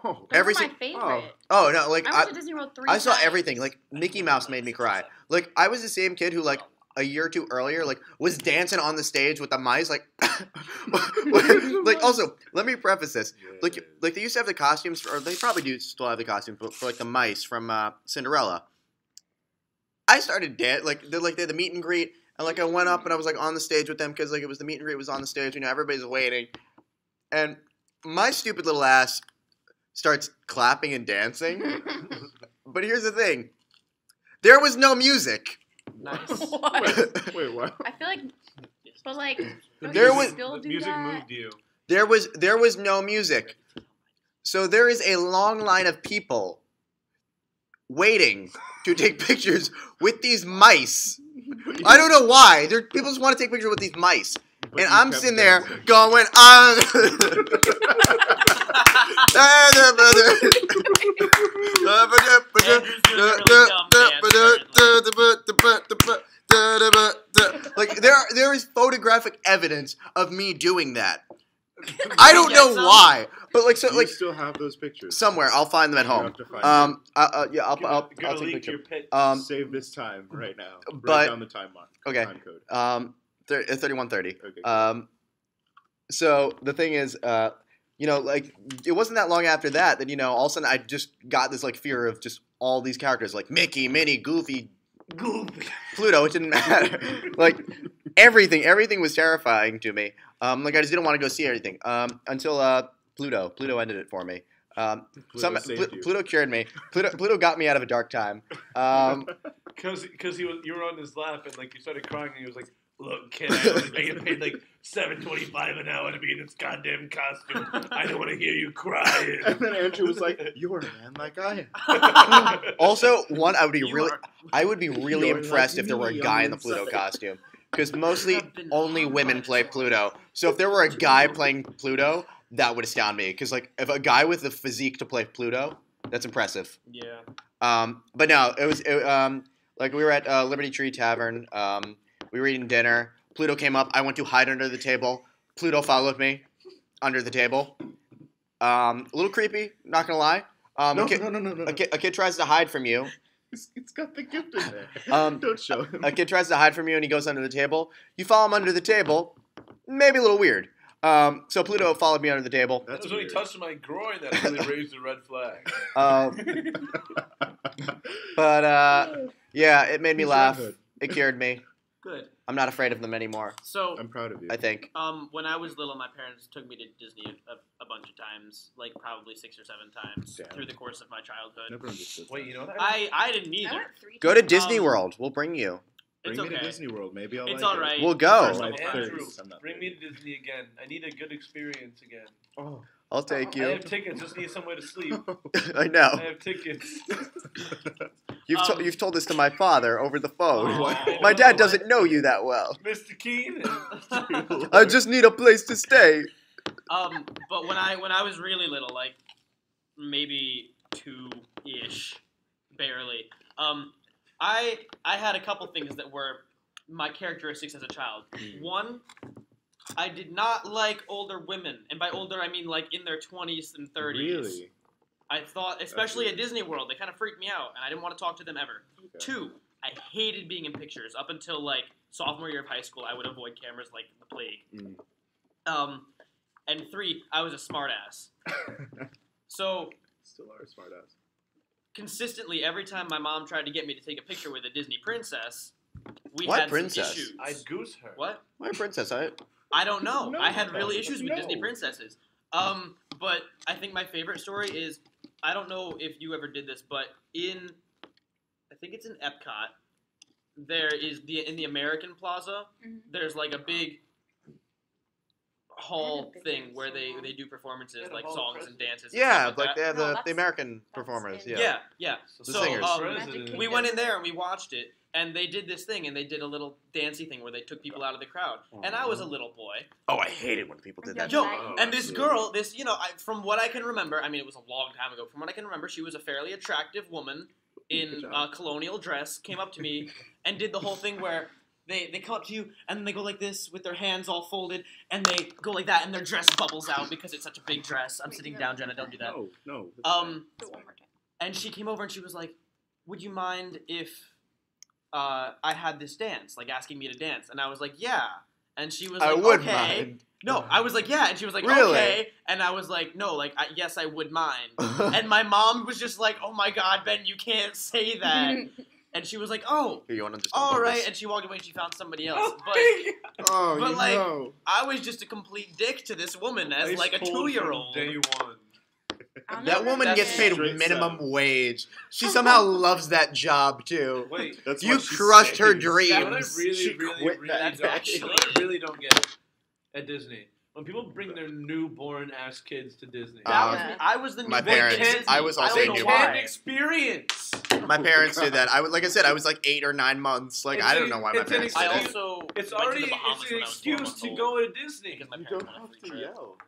Speaker 2: Oh.
Speaker 4: Those
Speaker 1: Every
Speaker 4: are my
Speaker 1: si-
Speaker 4: favorite.
Speaker 1: Oh no, like
Speaker 4: I went to Disney World 3
Speaker 1: I saw
Speaker 4: times.
Speaker 1: everything. Like Mickey Mouse made me cry. Like I was the same kid who like a year or two earlier like was dancing on the stage with the mice. Like, like also let me preface this. Like they used to have the costumes, or they probably do still have the costumes for like the mice from Cinderella. I started they had the meet and greet, and like I went up and I was like on the stage with them because like it was the meet and greet was on the stage. You know, everybody's waiting, and my stupid little ass starts clapping and dancing. But here's the thing. There was no music.
Speaker 5: Nice.
Speaker 4: What?
Speaker 2: Wait, what?
Speaker 4: I feel like, but like, don't
Speaker 1: There
Speaker 4: you
Speaker 1: was-
Speaker 4: still
Speaker 6: The
Speaker 4: do
Speaker 6: music
Speaker 4: that?
Speaker 6: moved you.
Speaker 1: There was no music. So there is a long line of people waiting to take pictures with these mice. I don't know why. People just want to take pictures with these mice.
Speaker 2: But
Speaker 1: And
Speaker 2: you
Speaker 1: I'm
Speaker 2: kept
Speaker 1: sitting there
Speaker 2: dancing.
Speaker 1: going, like there is photographic evidence of me doing that. I don't know why, but like so
Speaker 2: Do you
Speaker 1: like
Speaker 2: still have those pictures?
Speaker 1: somewhere I'll find them at
Speaker 2: You
Speaker 1: home.
Speaker 2: have to find
Speaker 1: Yeah, I'll
Speaker 6: Gonna
Speaker 1: take a
Speaker 6: leak
Speaker 1: picture.
Speaker 6: your pit.
Speaker 2: Save this time right now.
Speaker 1: but-
Speaker 2: Write down the time mark.
Speaker 1: Okay.
Speaker 2: Time code.
Speaker 1: 3130.
Speaker 2: Okay. Cool.
Speaker 1: So the thing is, you know, like it wasn't that long after that that, you know, all of a sudden I just got this like fear of just all these characters like Mickey, Minnie, Goofy, Pluto. It didn't matter. Like everything was terrifying to me. Like I just didn't want to go see anything. Until Pluto ended it for me.
Speaker 2: Pluto saved you.
Speaker 1: Pluto cured me. Pluto got me out of a dark time.
Speaker 6: Because you were on his lap and like you started crying and he was like, "Look, kid, I only get paid like $7.25 an hour to be in this goddamn costume. I don't want to hear you crying."
Speaker 2: And then Andrew was like, "You're a man like I am."
Speaker 1: Also, I would be
Speaker 5: You
Speaker 1: really
Speaker 2: You're
Speaker 1: impressed
Speaker 2: like
Speaker 1: if there were a
Speaker 2: me,
Speaker 1: guy in the
Speaker 2: I'm
Speaker 1: Pluto
Speaker 2: inside.
Speaker 1: costume. Because mostly only women play Pluto. So if there were a guy playing Pluto, that would astound me. Because like if a guy with the physique to play Pluto, that's impressive.
Speaker 5: Yeah.
Speaker 1: But no, it was like we were at Liberty Tree Tavern. We were eating dinner. Pluto came up. I went to hide under the table. Pluto followed me under the table. A little creepy, not gonna lie.
Speaker 2: No.
Speaker 1: A kid tries to hide from you.
Speaker 2: It's got the gift in there.
Speaker 1: Don't
Speaker 2: show him.
Speaker 1: A kid tries to hide from you and he goes under the table. You follow him under the table. Maybe a little weird. So Pluto followed me under the table.
Speaker 6: That
Speaker 2: That's
Speaker 6: was when he
Speaker 2: weird.
Speaker 6: touched my groin that really raised the red flag.
Speaker 1: But yeah, it made me
Speaker 2: He's
Speaker 1: laugh.
Speaker 2: Red Hood.
Speaker 1: It cured me.
Speaker 5: Good.
Speaker 1: I'm not afraid of them anymore.
Speaker 5: So,
Speaker 2: I'm proud of you.
Speaker 1: I think.
Speaker 5: when I was little, my parents took me to Disney a bunch of times, like probably 6 or 7 times
Speaker 2: Damn.
Speaker 5: through the course of my childhood.
Speaker 2: Never understood.
Speaker 6: Wait, you know that?
Speaker 5: I didn't
Speaker 4: I
Speaker 5: either.
Speaker 4: went 3
Speaker 1: Go to
Speaker 4: times.
Speaker 1: Disney World. We'll bring you.
Speaker 2: Bring
Speaker 5: It's
Speaker 2: me to
Speaker 5: okay.
Speaker 2: Disney World. Maybe I'll
Speaker 5: It's
Speaker 2: like
Speaker 5: all right.
Speaker 1: We'll go.
Speaker 5: First
Speaker 2: My
Speaker 5: couple
Speaker 2: thirties.
Speaker 5: times.
Speaker 6: Andrew,
Speaker 2: I'm not
Speaker 6: bring me to Disney again. I need a good experience again.
Speaker 2: Oh.
Speaker 1: I'll take
Speaker 6: I
Speaker 1: you.
Speaker 6: have tickets. Just need somewhere to sleep.
Speaker 1: I
Speaker 6: I
Speaker 1: know.
Speaker 6: have tickets.
Speaker 1: You've told this to my father over the phone.
Speaker 5: Oh.
Speaker 1: My dad doesn't know you that well.
Speaker 6: Mr. Keenan.
Speaker 1: I just need a place to stay.
Speaker 5: But when I was really little, like maybe 2-ish, barely. I had a couple things that were my characteristics as a child. One, I did not like older women, and by older I mean like in their 20s and 30s.
Speaker 2: Really?
Speaker 5: I thought, especially at Disney World, they kind of freaked me out, and I didn't want to talk to them ever.
Speaker 2: Okay.
Speaker 5: 2, I hated being in pictures. Up until like sophomore year of high school, I would avoid cameras like the plague.
Speaker 2: Mm.
Speaker 5: And 3, I was a smartass. So
Speaker 2: Still are a smart ass.
Speaker 5: consistently, every time my mom tried to get me to take a picture with a Disney princess, we
Speaker 1: What
Speaker 5: had
Speaker 1: princess?
Speaker 5: some issues.
Speaker 6: I'd goose her.
Speaker 5: What?
Speaker 1: My princess,
Speaker 5: I don't know.
Speaker 2: No,
Speaker 5: I had
Speaker 2: no,
Speaker 5: really issues with
Speaker 2: no.
Speaker 5: Disney princesses. But I think my favorite story is, I don't know if you ever did this, but I think it's in Epcot, there is in the American Plaza,
Speaker 4: Mhm.
Speaker 5: there's like a big hall
Speaker 4: been
Speaker 5: thing
Speaker 4: there
Speaker 5: where
Speaker 4: so
Speaker 5: they
Speaker 4: long.
Speaker 5: do performances
Speaker 6: Yeah, the
Speaker 5: like
Speaker 6: hall
Speaker 5: songs
Speaker 6: of
Speaker 5: and dances.
Speaker 1: Yeah,
Speaker 5: and stuff
Speaker 1: like
Speaker 5: like
Speaker 1: they
Speaker 5: that.
Speaker 1: have
Speaker 4: No,
Speaker 1: the
Speaker 4: that's-
Speaker 1: American
Speaker 4: that's
Speaker 1: performers.
Speaker 4: in-
Speaker 1: Yeah.
Speaker 5: Yeah.
Speaker 1: The
Speaker 5: So
Speaker 1: singers.
Speaker 6: President.
Speaker 5: we went in there and we watched it, and they did this thing, and they did a little dancey thing where they took people out of the crowd, and I was a little boy.
Speaker 1: Oh, I hated when people did that.
Speaker 5: Yo,
Speaker 4: Oh,
Speaker 5: and this
Speaker 2: absolutely.
Speaker 5: girl, from what I can remember, I mean, it was a long time ago. From what I can remember, she was a fairly attractive woman in
Speaker 2: Good
Speaker 5: a
Speaker 2: job.
Speaker 5: colonial dress, came up to me and did the whole thing where they come up to you and then they go like this with their hands all folded and they go like that and their dress bubbles out because it's such a big dress. I'm sitting down, Jenna, don't do that.
Speaker 2: No.
Speaker 4: Do it one more time.
Speaker 5: And she came over and she was like, "Would you mind if I had this dance, like asking me to dance?" And I was like, "Yeah." And she was like,
Speaker 1: I would
Speaker 5: "Okay."
Speaker 1: mind.
Speaker 5: No, I was like, "Yeah," and she was like,
Speaker 1: Really?
Speaker 5: "Okay," and I was like, "No, like, yes, I would mind." And my mom was just like, "Oh my God, Ben, you can't say that." And she was like, "Oh,
Speaker 1: Here, you want to just
Speaker 5: all
Speaker 1: open
Speaker 5: right,"
Speaker 1: this?
Speaker 5: and she walked away and she found somebody else. But
Speaker 2: Oh,
Speaker 5: But,
Speaker 2: you
Speaker 5: like,
Speaker 2: know.
Speaker 5: I was just a complete dick to this woman as
Speaker 6: Ice
Speaker 5: like a
Speaker 6: cold from
Speaker 5: 2-year-old.
Speaker 6: Day one.
Speaker 4: I'll
Speaker 1: That
Speaker 4: never
Speaker 1: woman
Speaker 5: That's
Speaker 1: gets paid
Speaker 2: straight
Speaker 1: minimum
Speaker 2: South.
Speaker 1: wage. She somehow loves that job too.
Speaker 6: Wait,
Speaker 2: That's
Speaker 1: You
Speaker 2: why she's
Speaker 1: crushed her
Speaker 2: saved.
Speaker 1: dreams.
Speaker 6: that one I really,
Speaker 2: She
Speaker 6: really,
Speaker 2: quit
Speaker 6: really,
Speaker 2: that
Speaker 6: don't,
Speaker 5: actually.
Speaker 6: you know what I really don't get at Disney. When people bring their newborn ass kids to Disney.
Speaker 5: That was
Speaker 1: Um,
Speaker 5: me. I was the
Speaker 1: my
Speaker 5: newborn
Speaker 1: parents-
Speaker 5: kid at Disney.
Speaker 1: I was also
Speaker 5: don't
Speaker 1: a
Speaker 5: know
Speaker 1: newborn.
Speaker 5: why.
Speaker 6: Can't experience.
Speaker 1: My parents did that. Like I said, I was like 8 or 9 months. Like
Speaker 6: It's
Speaker 1: I don't
Speaker 6: an-
Speaker 1: know why my
Speaker 6: it's an
Speaker 1: parents did
Speaker 5: I
Speaker 1: it.
Speaker 6: excuse-
Speaker 5: also
Speaker 6: It's
Speaker 5: went
Speaker 6: already
Speaker 5: to the Bahamas
Speaker 6: it's an
Speaker 5: when I was 4
Speaker 6: excuse
Speaker 5: months
Speaker 6: to
Speaker 5: old
Speaker 6: go to Disney.
Speaker 5: because my
Speaker 2: You
Speaker 5: parents
Speaker 2: don't
Speaker 5: went on a
Speaker 2: have
Speaker 5: free
Speaker 2: to
Speaker 5: trip.
Speaker 2: yell.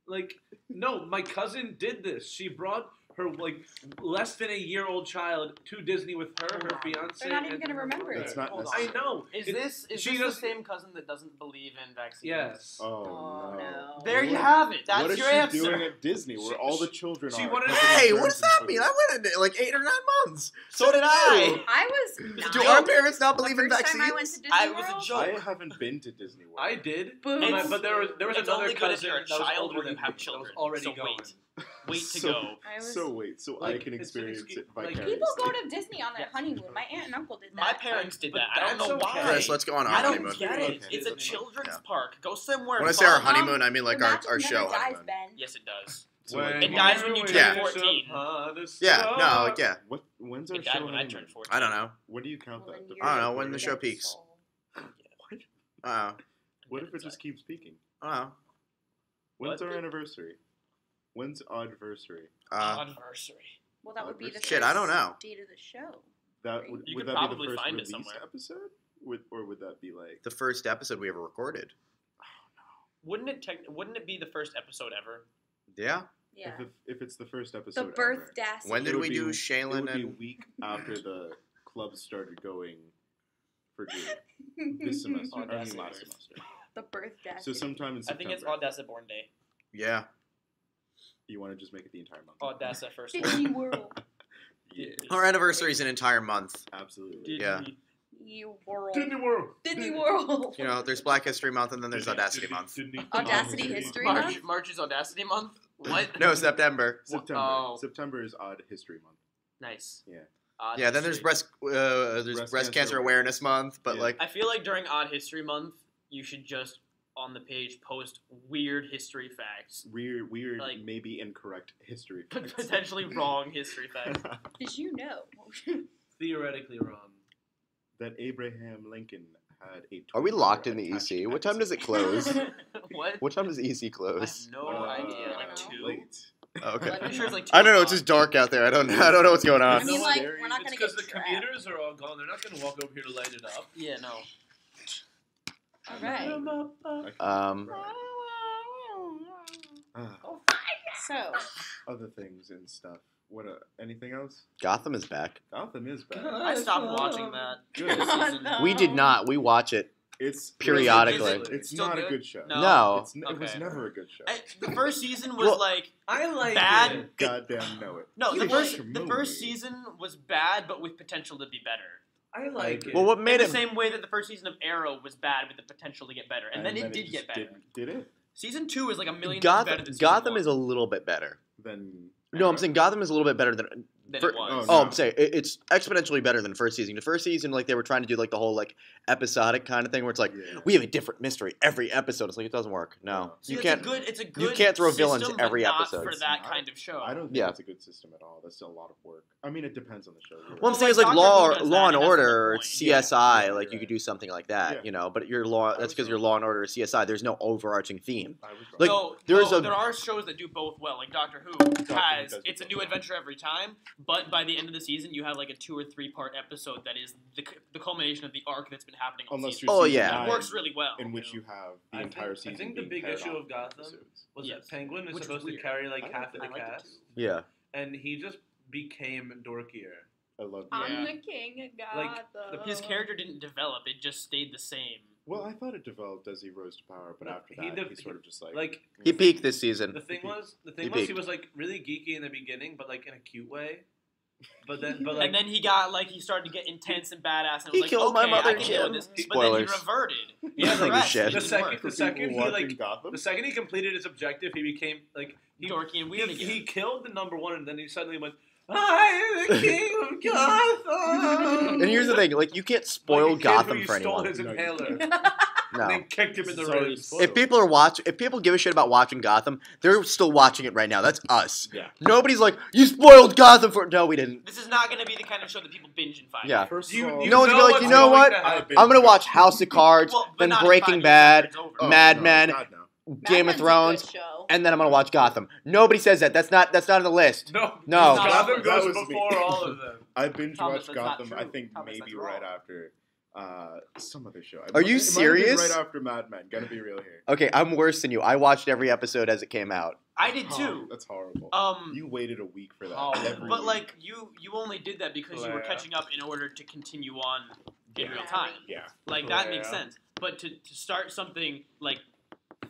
Speaker 6: Like, no, my cousin did this. She brought her like less than a year old child to Disney with her fiance.
Speaker 4: They're not even
Speaker 6: and
Speaker 4: gonna
Speaker 6: her
Speaker 4: remember
Speaker 6: mother.
Speaker 4: it.
Speaker 2: That's not
Speaker 5: Hold on.
Speaker 6: I know.
Speaker 5: Is
Speaker 6: It-
Speaker 5: this
Speaker 6: she
Speaker 5: the
Speaker 6: does-
Speaker 5: same cousin that doesn't believe in vaccines?
Speaker 6: Yes.
Speaker 2: Oh,
Speaker 4: Oh,
Speaker 2: no.
Speaker 4: no.
Speaker 5: There you have it.
Speaker 2: What
Speaker 5: That's
Speaker 2: is
Speaker 5: your
Speaker 2: she
Speaker 5: answer.
Speaker 2: doing at Disney where
Speaker 6: She-
Speaker 2: all the children
Speaker 6: she
Speaker 2: are?
Speaker 6: wanted to-
Speaker 2: covered in
Speaker 1: Hey, what
Speaker 2: germs
Speaker 1: does
Speaker 2: and
Speaker 1: that
Speaker 2: food?
Speaker 1: mean? I went in like 8 or 9 months.
Speaker 5: So did I.
Speaker 4: I was
Speaker 1: Do
Speaker 4: nine.
Speaker 1: our parents not
Speaker 4: The
Speaker 1: believe in
Speaker 4: first
Speaker 1: vaccines?
Speaker 4: time I went to Disney
Speaker 5: I was a
Speaker 4: World,
Speaker 5: joke.
Speaker 2: I haven't been to Disney World.
Speaker 6: I did,
Speaker 4: Boom.
Speaker 6: but there was
Speaker 5: It's
Speaker 6: another
Speaker 5: only good if
Speaker 6: cousin
Speaker 5: you're a
Speaker 6: that was
Speaker 5: child
Speaker 6: older
Speaker 5: or you
Speaker 6: than
Speaker 5: have
Speaker 6: me that
Speaker 5: children.
Speaker 6: was already
Speaker 5: So
Speaker 6: going.
Speaker 5: Wait to
Speaker 2: So-
Speaker 5: go.
Speaker 4: I was-
Speaker 2: So wait, so
Speaker 6: Like,
Speaker 2: I can
Speaker 6: it's an
Speaker 2: experience
Speaker 6: excuse-
Speaker 2: it
Speaker 6: like,
Speaker 2: vicariously.
Speaker 4: people go to Disney on their honeymoon. My aunt and uncle did that.
Speaker 5: My parents did
Speaker 6: But
Speaker 5: that. I don't know
Speaker 6: that's
Speaker 5: why.
Speaker 6: okay.
Speaker 1: Chris, let's go on our
Speaker 5: I don't
Speaker 1: honeymoon.
Speaker 5: get it.
Speaker 2: Okay.
Speaker 5: It's a
Speaker 6: Disney.
Speaker 5: children's
Speaker 1: Yeah.
Speaker 5: park. Go somewhere.
Speaker 1: When I say our
Speaker 5: fun.
Speaker 1: honeymoon, I mean like
Speaker 4: Your
Speaker 1: our
Speaker 4: magic never
Speaker 1: show
Speaker 4: dies,
Speaker 1: honeymoon.
Speaker 4: Ben.
Speaker 5: Yes, it does.
Speaker 2: So, like,
Speaker 5: It dies when you turn
Speaker 1: Yeah.
Speaker 5: 14.
Speaker 1: Yeah, no, like yeah.
Speaker 2: When's our
Speaker 5: It
Speaker 2: show
Speaker 5: died when I
Speaker 2: honeymoon?
Speaker 5: turned 14.
Speaker 1: I don't know.
Speaker 2: When do you count
Speaker 4: Well,
Speaker 2: that?
Speaker 4: then
Speaker 2: The
Speaker 1: I don't
Speaker 4: you're
Speaker 1: know,
Speaker 2: first
Speaker 1: when the
Speaker 2: quarter?
Speaker 1: show peaks.
Speaker 4: soul.
Speaker 2: What if it just keeps peaking?
Speaker 5: What?
Speaker 2: When's our anniversary? When's oddversary?
Speaker 5: Anniversary.
Speaker 4: Well, that would be the
Speaker 1: Shit, I don't
Speaker 4: first
Speaker 1: know.
Speaker 4: date of the show.
Speaker 2: That would,
Speaker 5: You
Speaker 2: would
Speaker 5: could
Speaker 2: that be
Speaker 5: probably
Speaker 2: the first
Speaker 5: find it
Speaker 2: released
Speaker 5: somewhere.
Speaker 2: episode? Or would that be like
Speaker 1: The first episode we ever recorded.
Speaker 5: Wouldn't it be the first episode ever?
Speaker 1: Yeah.
Speaker 4: Yeah.
Speaker 2: if it's the first
Speaker 4: The
Speaker 2: episode
Speaker 4: birth
Speaker 2: ever?
Speaker 4: dacity.
Speaker 1: When
Speaker 2: It
Speaker 1: did
Speaker 2: would
Speaker 1: we
Speaker 2: be-
Speaker 1: do
Speaker 2: It
Speaker 1: Shaylin
Speaker 2: would be a
Speaker 1: and
Speaker 2: week after the clubs started going for good this semester. I
Speaker 5: Audacity.
Speaker 2: mean last semester.
Speaker 4: The birth dacity.
Speaker 2: So sometime in
Speaker 5: I
Speaker 2: September.
Speaker 5: think it's Audacity Born Day.
Speaker 1: yeah.
Speaker 2: You want to just make it the entire month?
Speaker 5: Audacity first.
Speaker 4: Disney World.
Speaker 2: Yeah,
Speaker 1: Our anniversary is an entire month.
Speaker 2: absolutely.
Speaker 1: Yeah.
Speaker 4: You world.
Speaker 6: Disney World.
Speaker 4: Disney World.
Speaker 1: You know, there's Black History Month and then there's Audacity Month.
Speaker 4: Audacity History Month?
Speaker 5: March is Audacity Month. What?
Speaker 1: No, September.
Speaker 2: September.
Speaker 5: Oh.
Speaker 2: September is Odd History Month.
Speaker 5: Nice.
Speaker 2: Yeah.
Speaker 5: Odd
Speaker 1: Yeah, then there's
Speaker 5: History.
Speaker 1: breast
Speaker 2: Breast
Speaker 1: cancer
Speaker 2: cancer
Speaker 1: awareness month, but
Speaker 2: Yeah.
Speaker 1: like
Speaker 5: I feel like during Odd History Month, you should just on the page post weird history facts,
Speaker 2: Weird,
Speaker 5: Like-
Speaker 2: maybe incorrect history.
Speaker 5: but
Speaker 2: facts.
Speaker 5: potentially wrong history facts.
Speaker 4: Did you know?
Speaker 6: Theoretically wrong.
Speaker 2: That Abraham Lincoln had a.
Speaker 1: Are we locked in the
Speaker 2: attached
Speaker 1: EC? What time does it close?
Speaker 5: What?
Speaker 1: What time does the EC
Speaker 5: I
Speaker 1: close?
Speaker 5: have no
Speaker 2: Uh,
Speaker 5: idea. Like
Speaker 4: I don't know.
Speaker 5: 2.
Speaker 2: Late.
Speaker 1: Oh, okay.
Speaker 5: I'm pretty sure it's like 2
Speaker 1: I don't know. It's
Speaker 5: o'clock.
Speaker 1: just dark out there. I don't know what's going
Speaker 4: I
Speaker 1: on.
Speaker 4: mean, like,
Speaker 2: Scary.
Speaker 4: we're not
Speaker 6: It's
Speaker 4: gonna
Speaker 6: because
Speaker 4: get
Speaker 6: the
Speaker 4: trapped.
Speaker 6: commuters are all gone. They're not going to walk over here to light it up.
Speaker 5: Yeah, no.
Speaker 4: All right.
Speaker 2: Ah,
Speaker 4: So,
Speaker 2: other things and stuff. What? Anything else?
Speaker 1: Gotham is back.
Speaker 2: Gotham is back.
Speaker 5: I stopped watching that.
Speaker 2: Good.
Speaker 5: this season.
Speaker 4: No.
Speaker 1: We did not. We watch it.
Speaker 2: It's
Speaker 1: Periodically.
Speaker 2: It's
Speaker 5: Still
Speaker 2: not
Speaker 5: good?
Speaker 2: a good show.
Speaker 5: No.
Speaker 2: It was
Speaker 5: Okay.
Speaker 2: never a good show.
Speaker 5: The first season was
Speaker 1: Well-
Speaker 5: like
Speaker 6: I like
Speaker 5: Bad.
Speaker 6: it.
Speaker 2: Goddamn know it.
Speaker 5: no.
Speaker 2: You
Speaker 5: The
Speaker 2: watch
Speaker 5: first
Speaker 2: your movie.
Speaker 5: season was bad, but with potential to be better.
Speaker 6: I like
Speaker 2: agree.
Speaker 6: it.
Speaker 1: Well, what
Speaker 5: In
Speaker 1: made
Speaker 5: the
Speaker 1: it?
Speaker 5: same way that the first season of Arrow was bad with the potential to get better, and then it did
Speaker 2: just
Speaker 5: get better.
Speaker 2: Did it?
Speaker 5: Season 2 is like a million times better than season
Speaker 1: Gotham
Speaker 5: 1.
Speaker 1: is a little bit better.
Speaker 2: Then
Speaker 1: No, I'm saying Gotham is a little bit better than
Speaker 5: than
Speaker 1: For-
Speaker 5: it was.
Speaker 2: Oh,
Speaker 1: I'm saying it's exponentially better than the first season. The first season, like they were trying to do like the whole like episodic kind of thing, where it's like
Speaker 2: Yeah.
Speaker 1: we have a different mystery every episode. It's like it doesn't work. No,
Speaker 5: See,
Speaker 1: you
Speaker 5: it's
Speaker 1: can't.
Speaker 5: a good. It's a good.
Speaker 1: can't throw villains
Speaker 5: system,
Speaker 1: every
Speaker 5: but not
Speaker 1: episode.
Speaker 5: for
Speaker 1: It's
Speaker 5: that
Speaker 2: not.
Speaker 5: kind of show.
Speaker 2: I don't think
Speaker 1: Yeah.
Speaker 2: it's a good system at all. That's still a lot of work. I mean, it depends on the show.
Speaker 1: Well, I'm
Speaker 5: Well,
Speaker 1: saying it's like
Speaker 5: Doctor
Speaker 1: Law
Speaker 5: Who does
Speaker 1: Law
Speaker 5: that,
Speaker 1: and
Speaker 5: and that's the
Speaker 1: Order,
Speaker 5: whole
Speaker 1: it's
Speaker 5: point.
Speaker 1: CSI.
Speaker 2: Yeah,
Speaker 1: like
Speaker 2: you're
Speaker 1: you could
Speaker 2: right.
Speaker 1: do something like that,
Speaker 2: Yeah.
Speaker 1: you know. But your Law
Speaker 2: I
Speaker 1: that's
Speaker 2: was
Speaker 1: because your
Speaker 2: wrong.
Speaker 1: Law and Order is CSI. There's no overarching theme.
Speaker 2: I was wrong.
Speaker 1: Like,
Speaker 5: no,
Speaker 1: there's
Speaker 5: no,
Speaker 1: a-
Speaker 5: there are shows that do both well. Like Doctor Who has
Speaker 2: does
Speaker 5: it's a
Speaker 2: both
Speaker 5: new
Speaker 2: well.
Speaker 5: adventure every time, but by the end of the season, you have like a 2 or 3 part episode that is the culmination of the arc that's been happening all
Speaker 2: Unless
Speaker 5: season.
Speaker 2: you're
Speaker 1: Oh,
Speaker 2: season
Speaker 1: yeah.
Speaker 5: It
Speaker 2: 9,
Speaker 5: works really well.
Speaker 2: in which you have the entire season.
Speaker 6: I think the
Speaker 2: being
Speaker 6: big
Speaker 2: paired
Speaker 6: issue
Speaker 2: off
Speaker 6: of Gotham
Speaker 2: episodes.
Speaker 6: was
Speaker 5: Yes.
Speaker 6: that Penguin was
Speaker 5: Which is
Speaker 6: supposed to
Speaker 5: weird.
Speaker 6: carry like
Speaker 2: I
Speaker 6: half of
Speaker 5: I
Speaker 6: the
Speaker 5: liked it
Speaker 6: cast,
Speaker 5: too.
Speaker 1: Yeah.
Speaker 6: and he just became dorkier.
Speaker 2: I love
Speaker 5: Yeah.
Speaker 2: that.
Speaker 4: I'm the king of
Speaker 6: Like,
Speaker 4: Gotham.
Speaker 5: His character didn't develop; it just stayed the same.
Speaker 2: Well, I thought it developed as he rose to power, but
Speaker 6: No,
Speaker 2: after
Speaker 6: he
Speaker 2: that,
Speaker 6: dev-
Speaker 2: he sort of just like.
Speaker 6: Like
Speaker 1: He peaked this season.
Speaker 6: the thing
Speaker 2: He
Speaker 6: was,
Speaker 1: He
Speaker 6: he
Speaker 1: peaked.
Speaker 6: was like really geeky in the beginning, but like in a cute way. But like,
Speaker 5: And then he got like he started to get intense and badass, and
Speaker 1: He
Speaker 5: was like,
Speaker 1: killed my
Speaker 5: okay,
Speaker 1: mother,
Speaker 5: I can deal with
Speaker 1: Jim.
Speaker 5: this. But then
Speaker 1: Spoilers.
Speaker 5: he reverted.
Speaker 6: Yeah,
Speaker 5: The
Speaker 1: the
Speaker 5: rest,
Speaker 1: shit.
Speaker 5: it
Speaker 6: the
Speaker 5: didn't
Speaker 6: second,
Speaker 5: work.
Speaker 6: the second he like,
Speaker 2: Gotham.
Speaker 6: the second he completed his objective, he became like he
Speaker 5: dorky and weird
Speaker 6: he,
Speaker 5: again.
Speaker 6: he killed the number one, and then he suddenly went, "I am the king of Gotham."
Speaker 1: And here's the thing: like you can't spoil
Speaker 6: like a kid
Speaker 1: Gotham
Speaker 6: who
Speaker 1: for
Speaker 6: stole
Speaker 1: anyone.
Speaker 6: his
Speaker 2: No, you
Speaker 6: inhaler, and
Speaker 1: No.
Speaker 6: then kicked him in the
Speaker 2: Sorry,
Speaker 6: ribs.
Speaker 2: spoiled.
Speaker 1: If people give a shit about watching Gotham, they're still watching it right now. That's us.
Speaker 2: Yeah.
Speaker 1: Nobody's like, you spoiled Gotham for. No, we didn't.
Speaker 5: This is not going to be the kind of show that people binge in 5
Speaker 1: Yeah.
Speaker 5: minutes.
Speaker 2: First
Speaker 6: You,
Speaker 2: of all,
Speaker 6: you
Speaker 1: No one's
Speaker 6: know
Speaker 1: gonna be like,
Speaker 6: what's
Speaker 1: you know
Speaker 6: going
Speaker 1: what?
Speaker 6: to happen.
Speaker 1: I'm gonna watch House of Cards,
Speaker 5: Well, but
Speaker 1: then
Speaker 5: not in
Speaker 1: Breaking
Speaker 5: 5
Speaker 1: Bad,
Speaker 5: minutes, it's over.
Speaker 2: Oh,
Speaker 1: Mad
Speaker 2: no,
Speaker 1: Men,
Speaker 2: God, no.
Speaker 1: Game of
Speaker 4: Men's a
Speaker 1: Thrones,
Speaker 4: good show.
Speaker 1: and then I'm gonna watch Gotham. Nobody says that. That's not on the list.
Speaker 6: No,
Speaker 1: No.
Speaker 6: Gotham
Speaker 2: That
Speaker 6: goes
Speaker 2: was me.
Speaker 6: before all of them.
Speaker 2: I binge
Speaker 5: Thomas,
Speaker 2: watched
Speaker 5: that's not
Speaker 2: Gotham.
Speaker 5: true.
Speaker 2: I think
Speaker 5: Thomas,
Speaker 2: maybe
Speaker 5: that's
Speaker 2: right
Speaker 5: wrong.
Speaker 2: after some other show.
Speaker 1: Are you
Speaker 2: It might have been
Speaker 1: serious?
Speaker 2: Right after Mad Men. Gotta be real here.
Speaker 1: Okay, I'm worse than you. I watched every episode as it came out.
Speaker 5: I did
Speaker 2: Oh,
Speaker 5: too.
Speaker 2: that's horrible.
Speaker 5: You
Speaker 2: You waited a week for that.
Speaker 6: Oh,
Speaker 2: every
Speaker 5: but
Speaker 2: week.
Speaker 5: like you only did that because you were
Speaker 6: Claire.
Speaker 5: catching up in order to continue on in
Speaker 2: Yeah.
Speaker 5: real time.
Speaker 2: Yeah.
Speaker 5: Like that makes
Speaker 6: Claire.
Speaker 5: sense. But to start something like